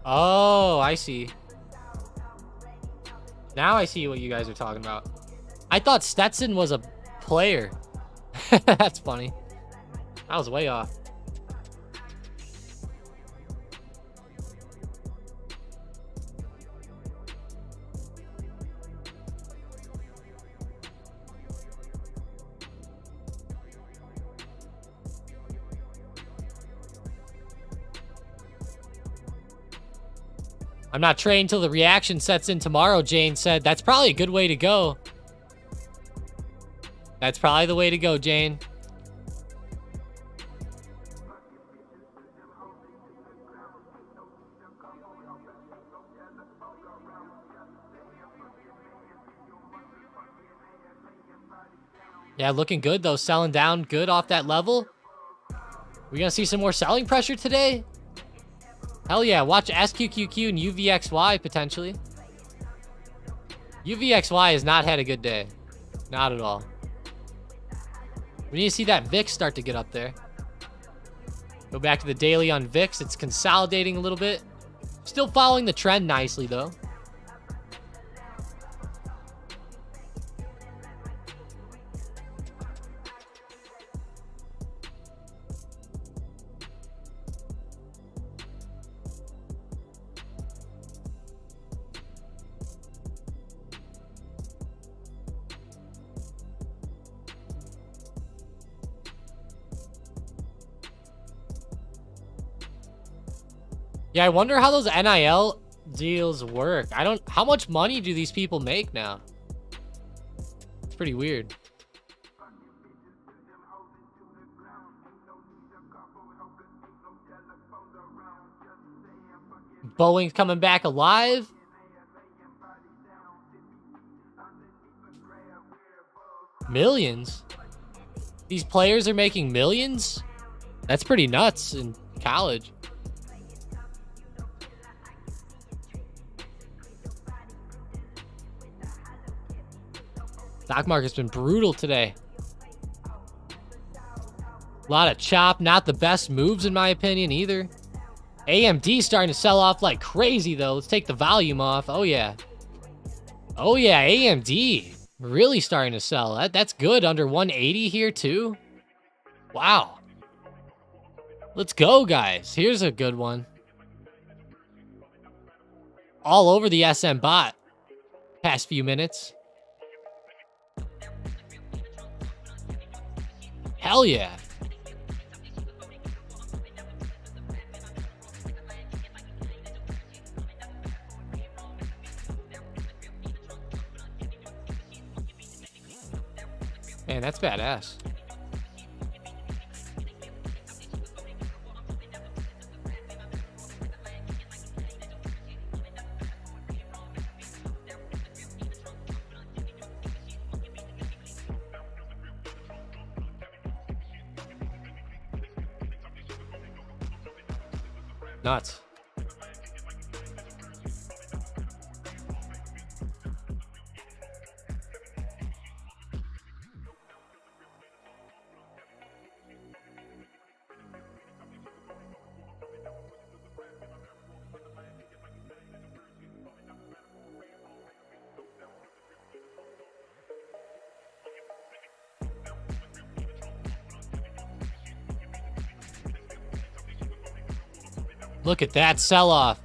Oh, I see. Now I see what you guys are talking about. I thought Stetson was a player. That's funny. I was way off. I'm not trading till the reaction sets in tomorrow, Jane said. That's probably a good way to go. That's probably the way to go, Jane. Yeah, looking good, though. Selling down good off that level. We gonna see some more selling pressure today? Hell yeah, watch SQQQ and UVXY potentially. UVXY has not had a good day. Not at all. We need to see that VIX start to get up there. Go back to the daily on VIX. It's consolidating a little bit. Still following the trend nicely, though. Yeah, I wonder how those NIL deals work. How much money do these people make now? It's pretty weird. Boeing's coming back alive. Millions? These players are making millions? That's pretty nuts in college. Stock market's been brutal today. A lot of chop, not the best moves in my opinion either. AMD starting to sell off like crazy though. Let's take the volume off. Oh yeah. Oh yeah, AMD really starting to sell. That's good. Under 180 here too. Wow. Let's go, guys. Here's a good one. All over the SM bot past few minutes. Hell yeah. Man, that's badass. Nuts. Look at that sell-off.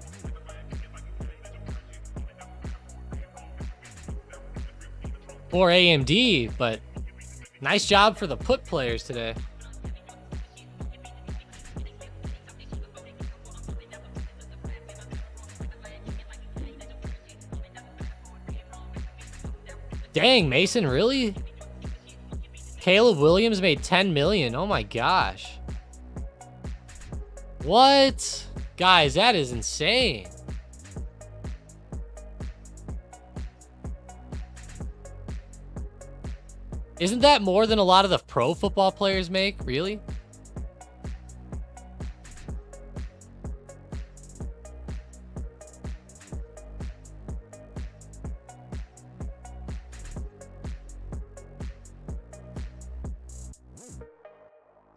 For AMD, but nice job for the put players today. Dang, Mason, really? Caleb Williams made 10 million. Oh my gosh. What? Guys, that is insane. Isn't that more than a lot of the pro football players make? Really?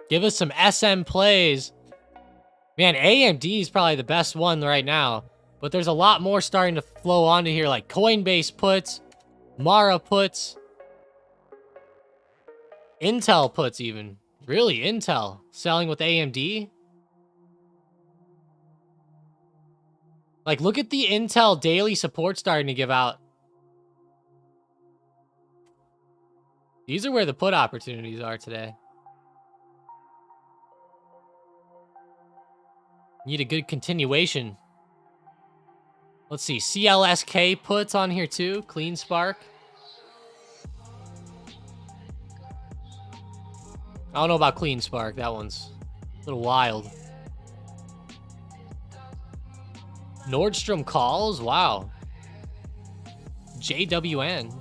Give us some SM plays. Man, AMD is probably the best one right now. But there's a lot more starting to flow onto here, like Coinbase puts, Mara puts, Intel puts even. Really, Intel selling with AMD? Like, look at the Intel daily support starting to give out. These are where the put opportunities are today. Need a good continuation. Let's see. CLSK puts on here too. Clean Spark. I don't know about Clean Spark. That one's a little wild. Nordstrom calls. Wow. JWN.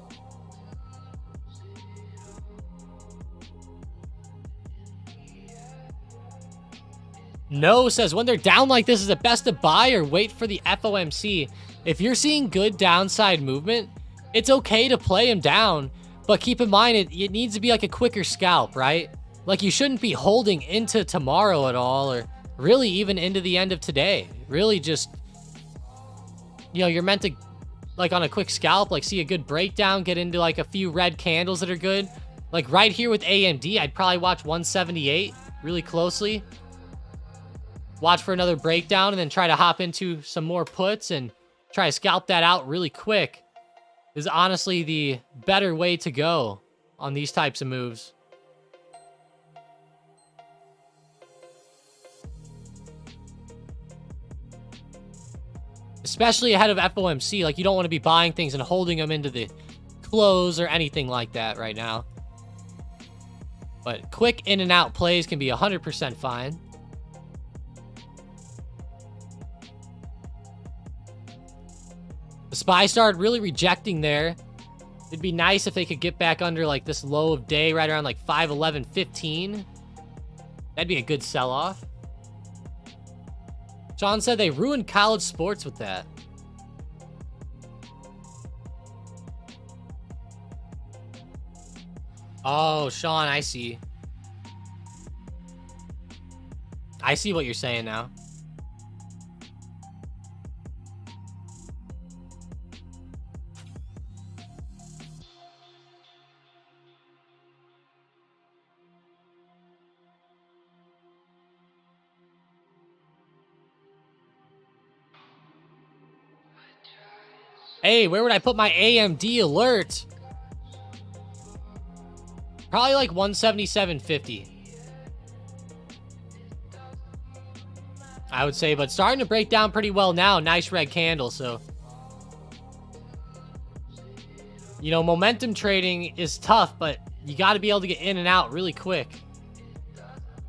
No says, when they're down like this, is it best to buy or wait for the FOMC? If you're seeing good downside movement, it's okay to play them down, but keep in mind, it needs to be like a quicker scalp, right? Like, you shouldn't be holding into tomorrow at all, or really even into the end of today. Really just, you know, you're meant to, like, on a quick scalp, like, see a good breakdown, get into, like, a few red candles that are good. Like, right here with AMD, I'd probably watch 178 really closely. Watch for another breakdown, and then try to hop into some more puts and try to scalp that out really quick. Is honestly the better way to go on these types of moves. Especially ahead of FOMC, like, you don't want to be buying things and holding them into the close or anything like that right now. But quick in and out plays can be 100% fine. The SPY started really rejecting there. It'd be nice if they could get back under like this low of day right around like 511.15. That'd be a good sell-off. Sean said they ruined college sports with that. Oh, Sean, I see. I see what you're saying now. Hey, where would I put my AMD alert? Probably like 177.50. I would say, but starting to break down pretty well now. Nice red candle, so. You know, momentum trading is tough, but you got to be able to get in and out really quick.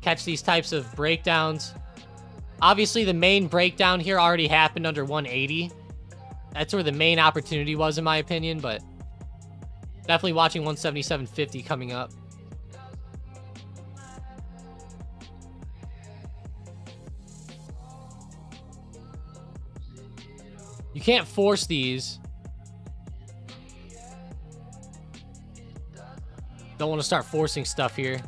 Catch these types of breakdowns. Obviously, the main breakdown here already happened under 180. That's where the main opportunity was, in my opinion, but definitely watching 177.50 coming up. You can't force these. Don't want to start forcing stuff here.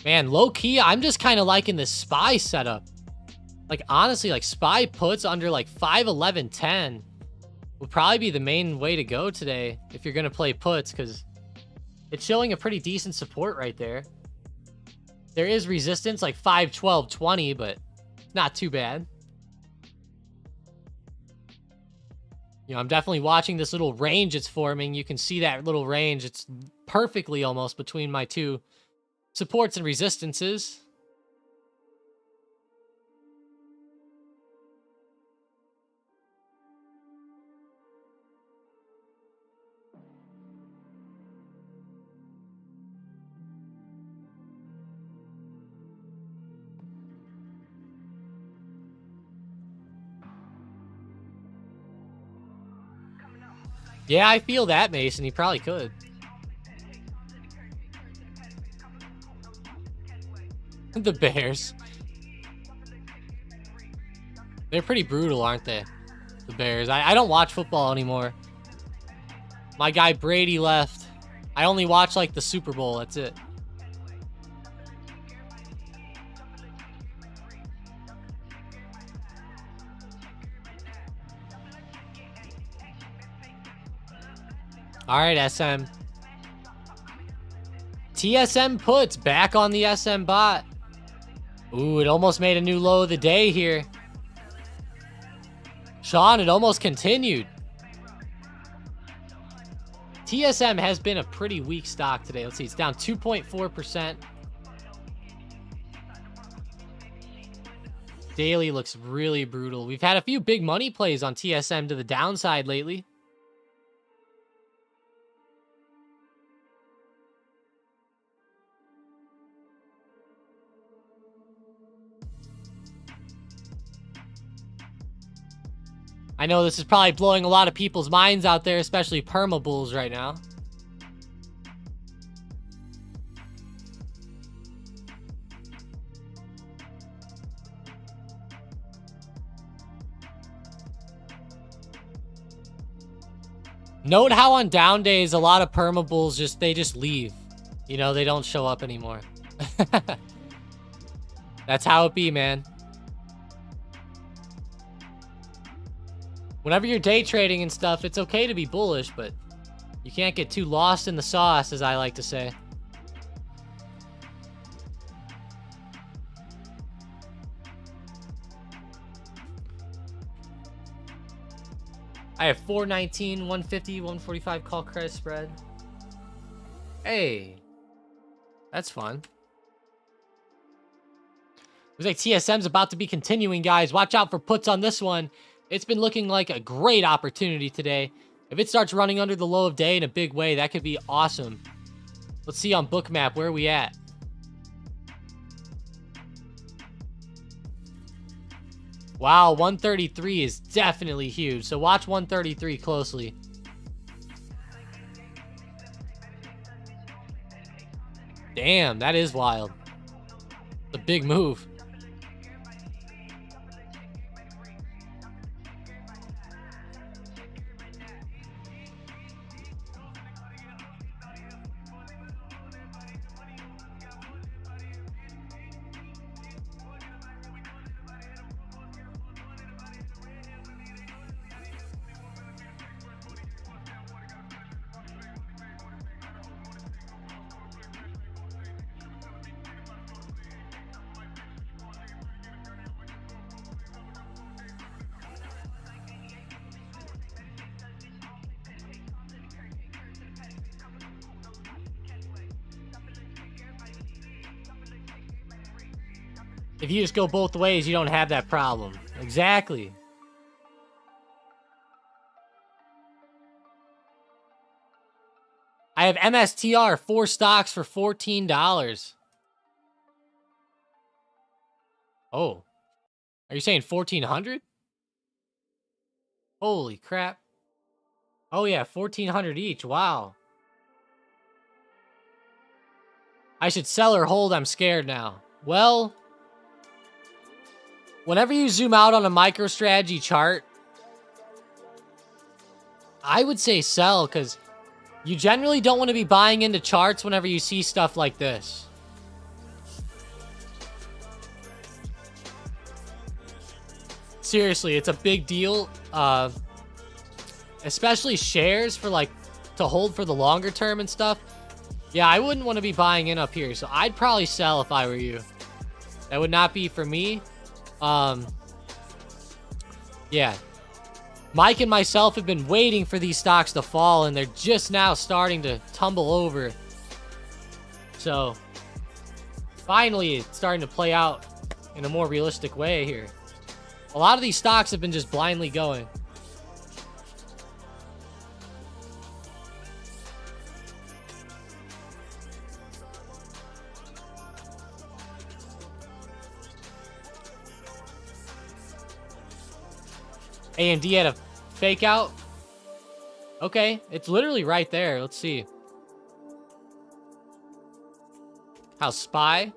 Man, low-key, I'm just kind of liking this SPY setup. Like, honestly, like, SPY puts under, like, 511.10 would probably be the main way to go today if you're going to play puts, because it's showing a pretty decent support right there. There is resistance, like 512.20, but not too bad. You know, I'm definitely watching this little range it's forming. You can see that little range. It's perfectly almost between my two supports and resistances. Yeah, I feel that, Mason. He probably could. The Bears. They're pretty brutal, aren't they? The Bears. I don't watch football anymore. My guy Brady left. I only watch like the Super Bowl. That's it. All right, SM. TSM puts back on the SM bot. Ooh, it almost made a new low of the day here. Sean, it almost continued. TSM has been a pretty weak stock today. Let's see, it's down 2.4%. Daily looks really brutal. We've had a few big money plays on TSM to the downside lately. I know this is probably blowing a lot of people's minds out there, especially perma bulls right now. Note how on down days, a lot of perma bulls they just leave. You know, they don't show up anymore. That's how it be, man. Whenever you're day trading and stuff, it's okay to be bullish, but you can't get too lost in the sauce, as I like to say. I have 419, 150, 145 call credit spread. Hey, that's fun. Looks like TSM's about to be continuing, guys. Watch out for puts on this one. It's been looking like a great opportunity today. If it starts running under the low of day in a big way, that could be awesome. Let's see on Bookmap, where are we at? Wow, 133 is definitely huge. So watch 133 closely. Damn, that is wild. It's a big move. If you just go both ways, you don't have that problem. Exactly. I have MSTR, 4 stocks for $14. Oh. Are you saying 1,400? Holy crap. Oh yeah, 1,400 each. Wow. I should sell or hold. I'm scared now. Well, whenever you zoom out on a MicroStrategy chart, I would say sell, because you generally don't want to be buying into charts whenever you see stuff like this. Seriously, it's a big deal. Especially shares for to hold for the longer term and stuff. Yeah, I wouldn't want to be buying in up here, so I'd probably sell if I were you. That would not be for me. Yeah. Mike and myself have been waiting for these stocks to fall, and they're just now starting to tumble over. So, finally, it's starting to play out in a more realistic way here. A lot of these stocks have been just blindly going. AMD had a fake out. Okay, it's literally right there. Let's see. How's SPY?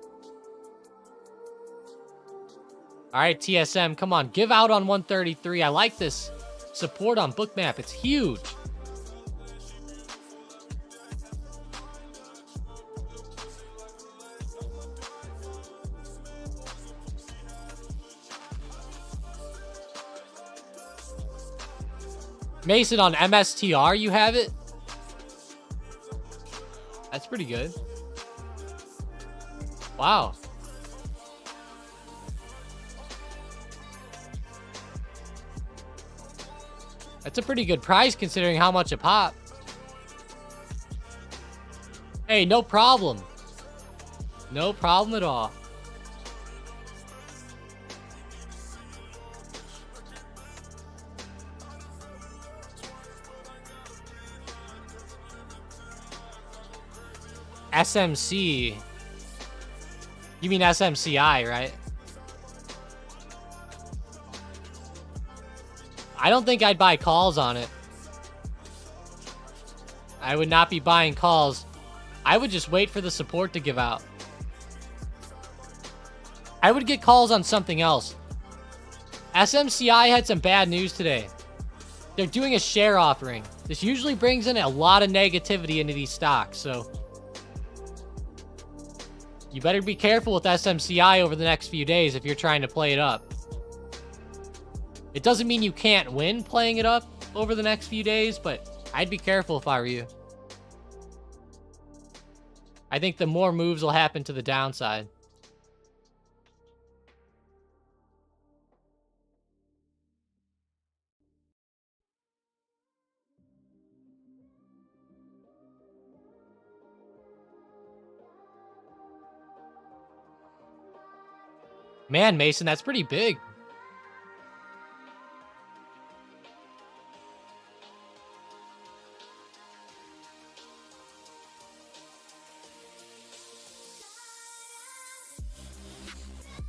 All right, TSM, come on. Give out on 133. I like this support on Bookmap. It's huge. Mason, on MSTR, you have it? That's pretty good. Wow. That's a pretty good price considering how much it popped. Hey, no problem. No problem at all. SMC. You mean SMCI, right? I don't think I'd buy calls on it. I would not be buying calls. I would just wait for the support to give out. I would get calls on something else. SMCI had some bad news today. They're doing a share offering. This usually brings in a lot of negativity into these stocks, so you better be careful with SMCI over the next few days if you're trying to play it up. It doesn't mean you can't win playing it up over the next few days, but I'd be careful if I were you. I think the more moves will happen to the downside. Man, Mason, that's pretty big.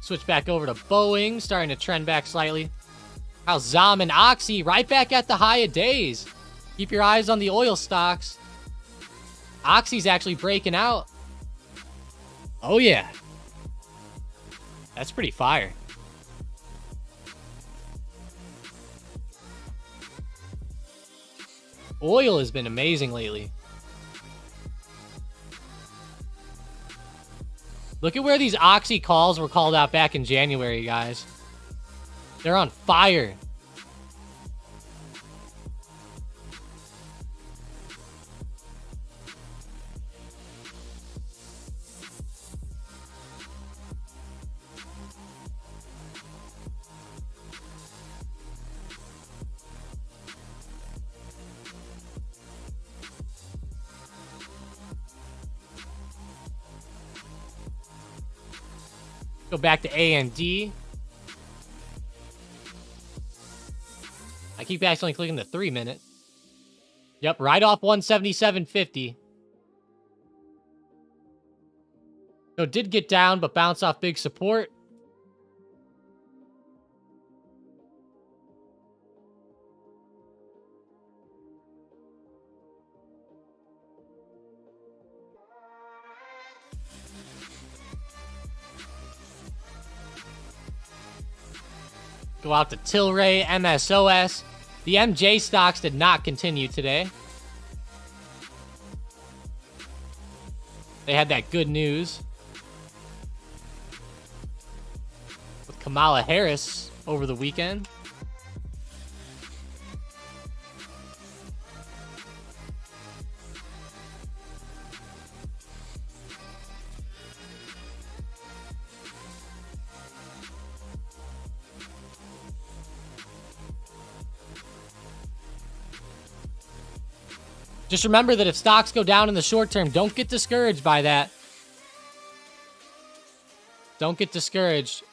Switch back over to Boeing, starting to trend back slightly. How's ZOM and Oxy right back at the high of days? Keep your eyes on the oil stocks. Oxy's actually breaking out. Oh, yeah. That's pretty fire. Oil has been amazing lately. Look at where these Oxy calls were called out back in January, guys. They're on fire. Go back to A&D. I keep accidentally clicking the 3-minute. Yep, right off 177.50. So it did get down, but bounced off big support. Go out to Tilray, MSOS. The MJ stocks did not continue today. They had that good news with Kamala Harris over the weekend. Just remember that if stocks go down in the short term, don't get discouraged by that. Don't get discouraged.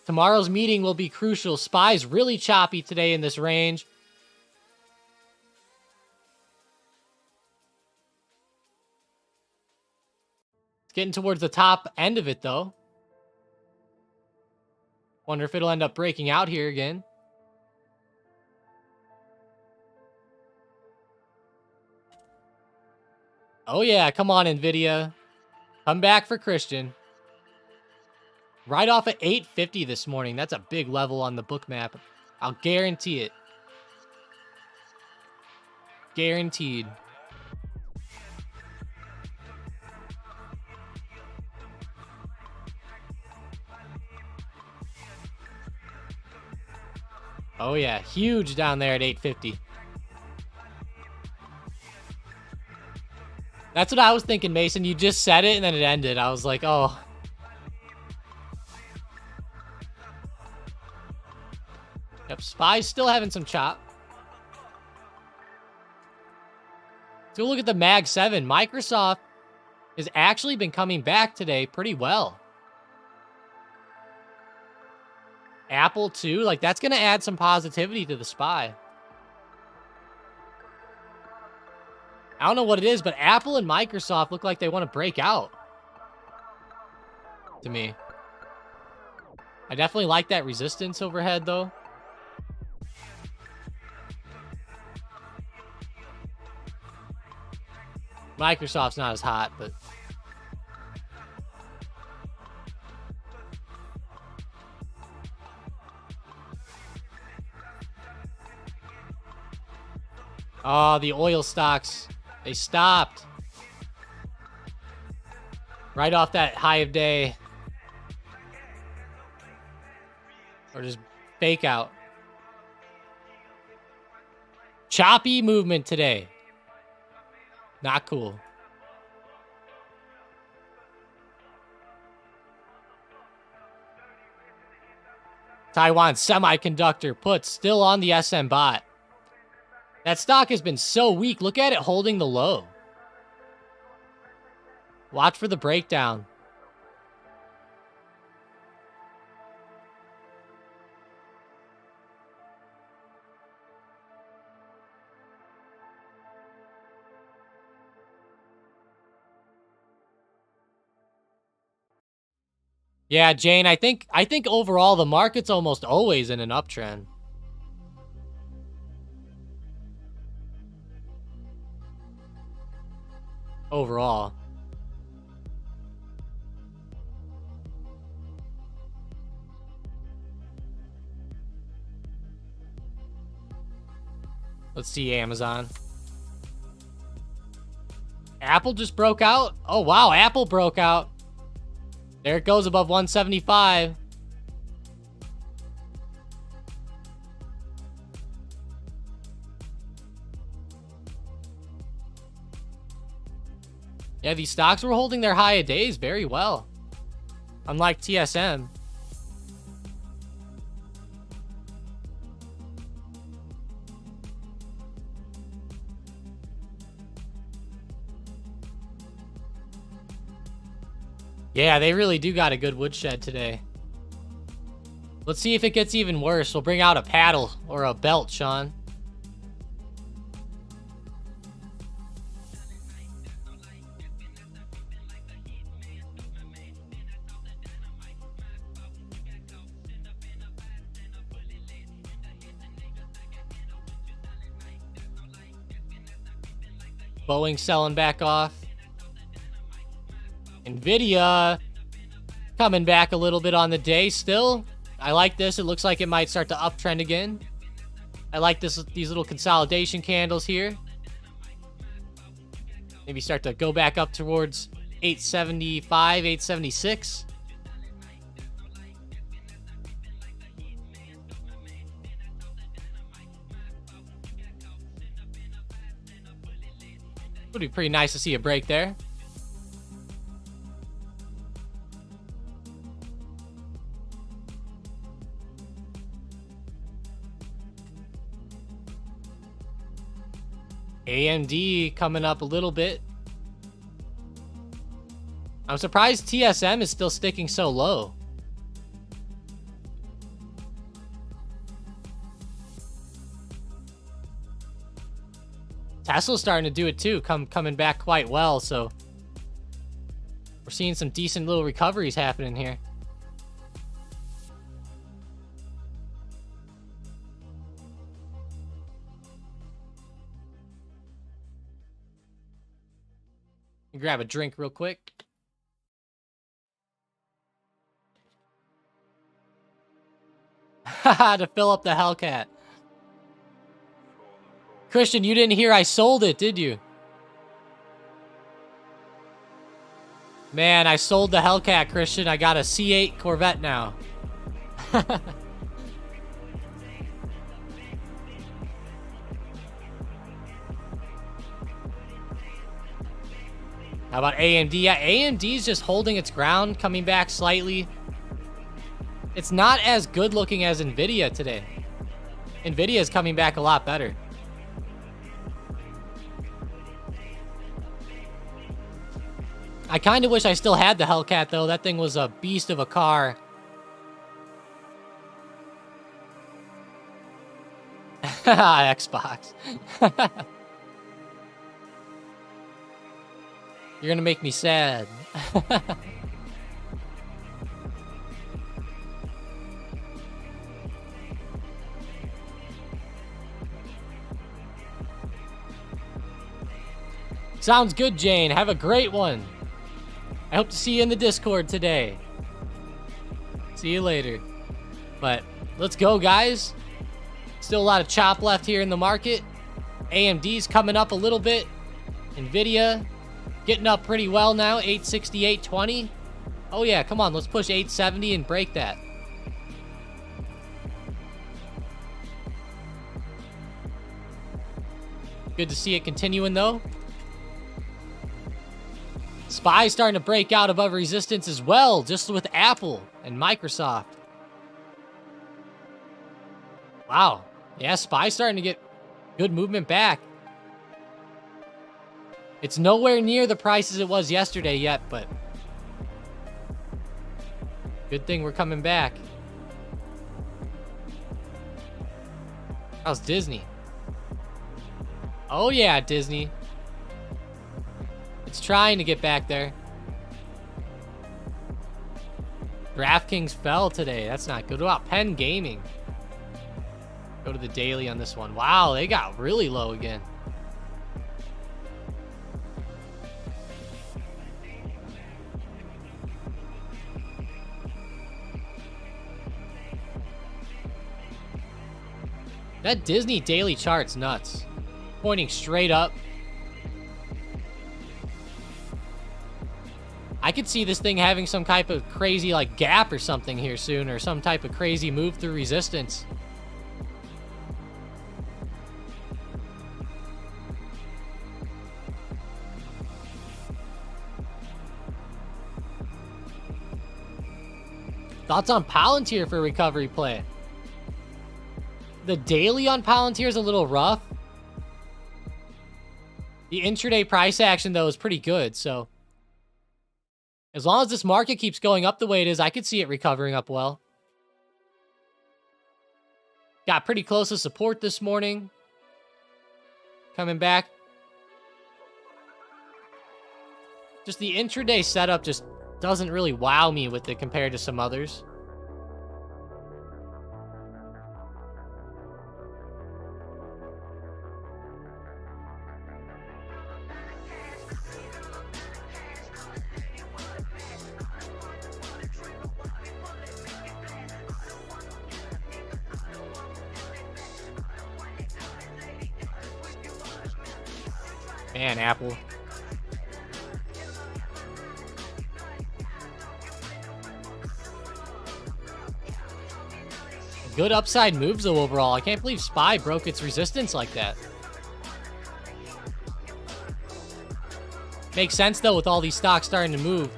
Tomorrow's meeting will be crucial. SPY's really choppy today in this range. It's getting towards the top end of it, though. Wonder if it'll end up breaking out here again. Oh, yeah. Come on, NVIDIA. Come back for Christian. Right off at 850 this morning. That's a big level on the book map. I'll guarantee it. Guaranteed. Oh, yeah. Huge down there at 850. That's what I was thinking, Mason. You just said it, and then it ended. I was like, oh. Yep, SPY's still having some chop. Let's go look at the Mag 7. Microsoft has actually been coming back today pretty well. Apple, too. Like, that's going to add some positivity to the SPY. I don't know what it is, but Apple and Microsoft look like they want to break out. To me. I definitely like that resistance overhead, though. Microsoft's not as hot, but... Oh, the oil stocks. They stopped. Right off that high of day. Or just fake out. Choppy movement today. Not cool. Taiwan Semiconductor puts still on the SM bot. That stock has been so weak. Look at it holding the low. Watch for the breakdown. Yeah, Jane, I think overall the market's almost always in an uptrend. Overall. Let's see Amazon. Apple just broke out? Oh, wow. Apple broke out. There it goes above 175. Yeah, these stocks were holding their high of days very well. Unlike TSM. Yeah, they really do got a good woodshed today. Let's see if it gets even worse. We'll bring out a paddle or a belt, Sean. Boeing selling back off. NVIDIA coming back a little bit on the day still. I like this. It looks like it might start to uptrend again. I like these little consolidation candles here. Maybe start to go back up towards 875, 876. Would be pretty nice to see a break there. AMD coming up a little bit. I'm surprised TSM is still sticking so low. Tesla's starting to do it too, coming back quite well, so we're seeing some decent little recoveries happening here. Grab a drink real quick. Haha, to fill up the Hellcat. Christian, you didn't hear I sold it, did you? Man, I sold the Hellcat, Christian. I got a C8 Corvette now. How about AMD? Yeah, AMD's just holding its ground, coming back slightly. It's not as good looking as Nvidia today. Nvidia is coming back a lot better. I kind of wish I still had the Hellcat, though. That thing was a beast of a car. Xbox. You're gonna make me sad. Sounds good, Jane. Have a great one. I hope to see you in the Discord today. See you later. But let's go, guys. Still a lot of chop left here in the market. AMD's coming up a little bit. Nvidia getting up pretty well now. 868.20. Oh yeah, come on. Let's push 870 and break that. Good to see it continuing, though. SPY starting to break out above resistance as well, just with Apple and Microsoft. Wow. Yeah, SPY starting to get good movement back. It's nowhere near the prices it was yesterday yet, but good thing we're coming back. How's Disney? Oh yeah, Disney. It's trying to get back there. DraftKings fell today. That's not good. What about Penn Gaming? Go to the daily on this one. Wow, they got really low again. That Disney daily chart's nuts. Pointing straight up. I could see this thing having some type of crazy like gap or something here soon, or some type of crazy move through resistance. Thoughts on Palantir for recovery play? The daily on Palantir is a little rough. The intraday price action, though, is pretty good, so as long as this market keeps going up the way it is, I could see it recovering up well. Got pretty close to support this morning. Coming back. Just the intraday setup just doesn't really wow me with it compared to some others. Man, Apple. Good upside moves, though, overall. I can't believe SPY broke its resistance like that. Makes sense, though, with all these stocks starting to move.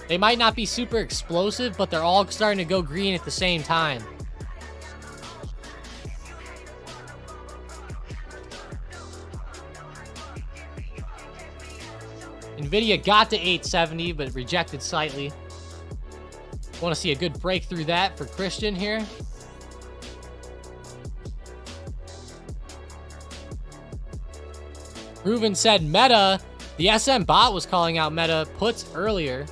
They might not be super explosive, but they're all starting to go green at the same time. Nvidia got to 870, but rejected slightly. Want to see a good break through that for Christian here. Proven said Meta. The SM bot was calling out Meta puts earlier.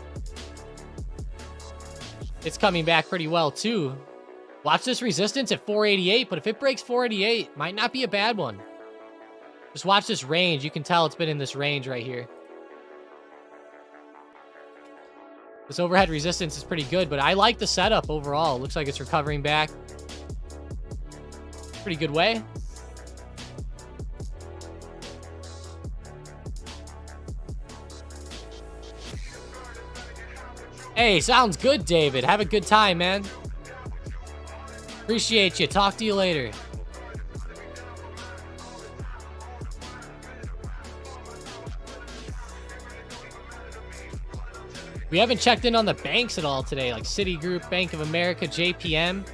It's coming back pretty well, too. Watch this resistance at 488, but if it breaks 488, might not be a bad one. Just watch this range. You can tell it's been in this range right here. This overhead resistance is pretty good, but I like the setup overall. Looks like it's recovering back. Pretty good way. Hey, sounds good, David. Have a good time, man. Appreciate you. Talk to you later. We haven't checked in on the banks at all today, like Citigroup, Bank of America, JPM.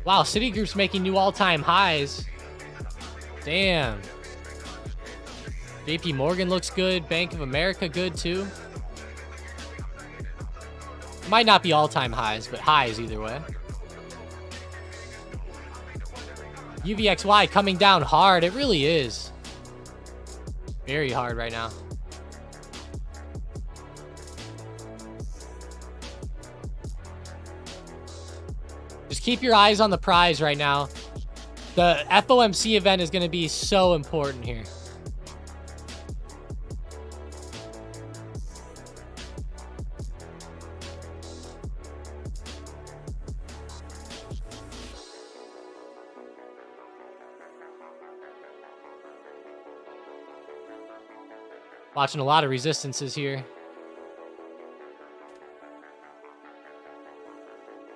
Wow, Citigroup's making new all-time highs. Damn. JP Morgan looks good. Bank of America good too. Might not be all-time highs, but highs either way. UVXY coming down hard. It really is. Very hard right now. Just keep your eyes on the prize right now. The FOMC event is going to be so important here. Watching a lot of resistances here.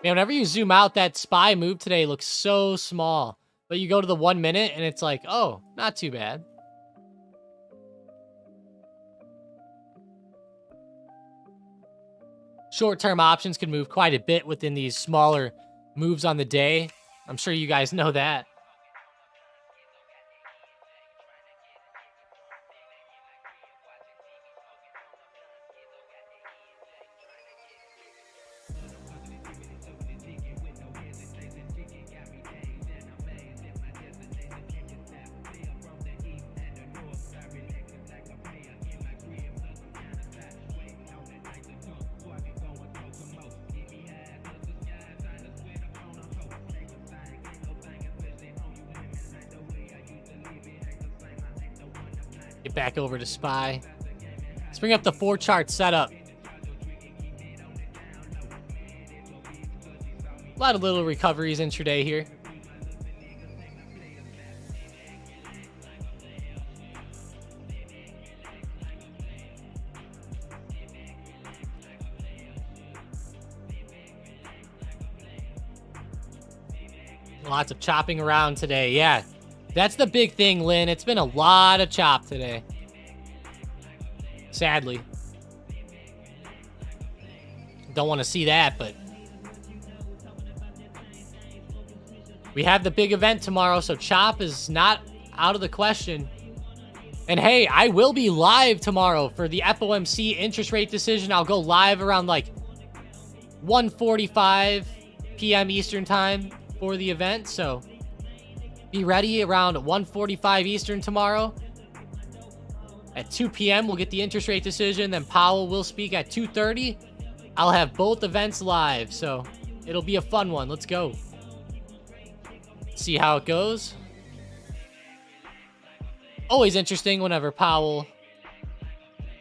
Man, whenever you zoom out, that SPY move today looks so small. But you go to the 1 minute and it's like, oh, not too bad. Short-term options can move quite a bit within these smaller moves on the day. I'm sure you guys know that. Get back over to SPY. Let's bring up the 4-chart setup. A lot of little recoveries intraday here. Lots of chopping around today. Yeah, that's the big thing, Lynn. It's been a lot of chop today. Sadly. Don't want to see that, but we have the big event tomorrow, so chop is not out of the question. And hey, I will be live tomorrow for the FOMC interest rate decision. I'll go live around like 1:45 p.m. Eastern time for the event, so be ready around 1:45 Eastern tomorrow. At 2 p.m. we'll get the interest rate decision, then Powell will speak at 2:30. I'll have both events live, so it'll be a fun one. Let's go. See how it goes. Always interesting whenever Powell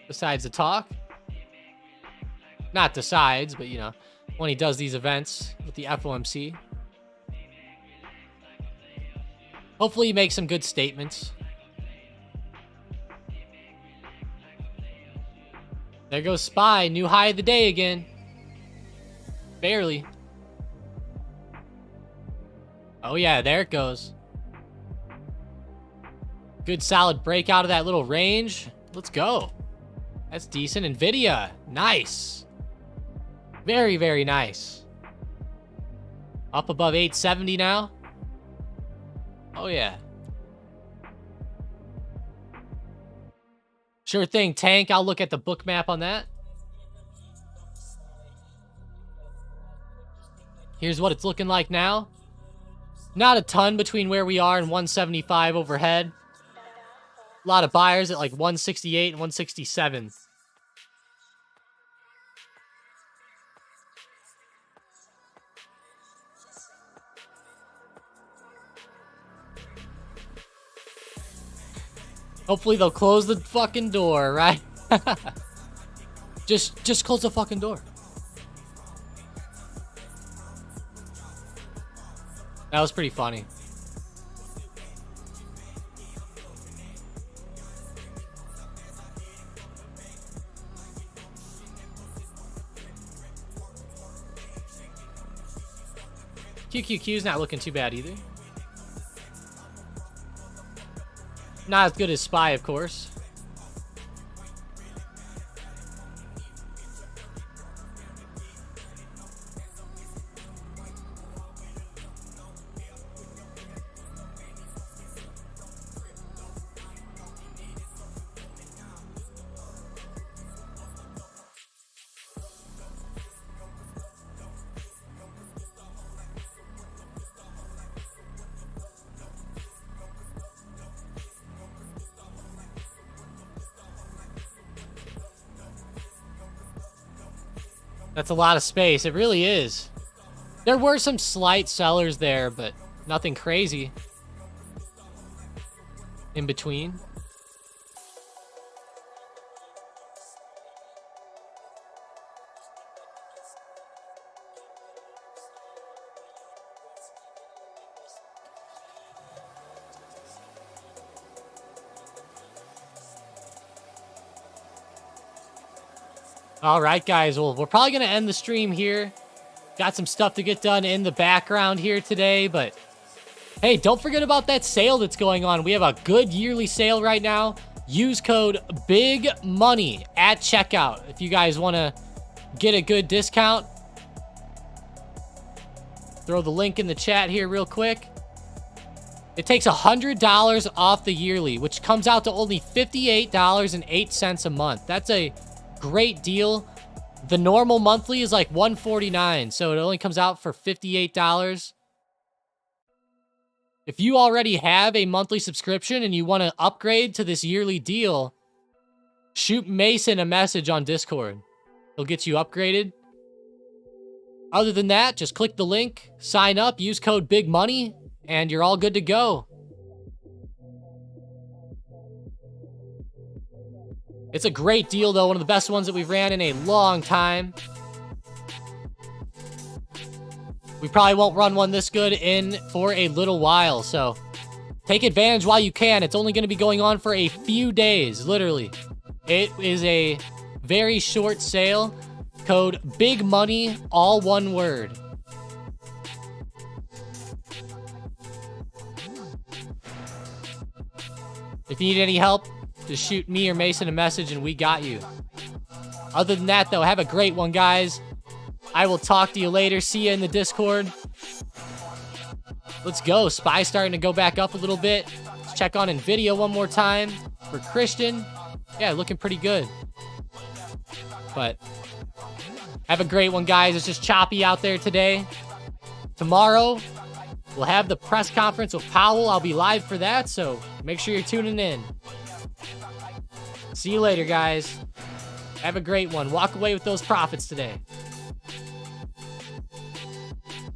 decides to talk. Not decides, but you know, when he does these events with the FOMC. Hopefully he makes some good statements. There goes SPY, new high of the day again. Barely. Oh yeah, there it goes. Good solid break out of that little range. Let's go. That's decent. Nvidia, nice. Very, very nice. Up above 870 now. Oh yeah. Sure thing, Tank. I'll look at the book map on that. Here's what it's looking like now. Not a ton between where we are and 175 overhead. A lot of buyers at like 168 and 167. Hopefully they'll close the fucking door, right? just close the fucking door. That was pretty funny. QQQ's not looking too bad either. Not as good as SPY, of course. That's a lot of space. It really is. There were some slight sellers there, but nothing crazy in between. All right, guys. Well, we're probably going to end the stream here. Got some stuff to get done in the background here today, but hey, don't forget about that sale that's going on. We have a good yearly sale right now. Use code BIGMONEY at checkout if you guys want to get a good discount. Throw the link in the chat here real quick. It takes $100 off the yearly, which comes out to only $58.08 a month. That's a great deal. The normal monthly is like $149, so it only comes out for $58. If you already have a monthly subscription and you want to upgrade to this yearly deal, shoot Mason a message on Discord. He'll get you upgraded. Other than that, just click the link, sign up, use code BIGMONEY, and you're all good to go. It's a great deal, though. One of the best ones that we've ran in a long time. We probably won't run one this good in for a little while, so take advantage while you can. It's only going to be going on for a few days, literally. It is a very short sale. Code BIGMONEY, all one word. If you need any help, just shoot me or Mason a message and we got you. Other than that, though, have a great one, guys. I will talk to you later. See you in the Discord. Let's go. SPY starting to go back up a little bit. Let's check on NVIDIA one more time for Christian. Yeah, looking pretty good. But have a great one, guys. It's just choppy out there today. Tomorrow, we'll have the press conference with Powell. I'll be live for that, so make sure you're tuning in. See you later, guys. Have a great one. Walk away with those profits today.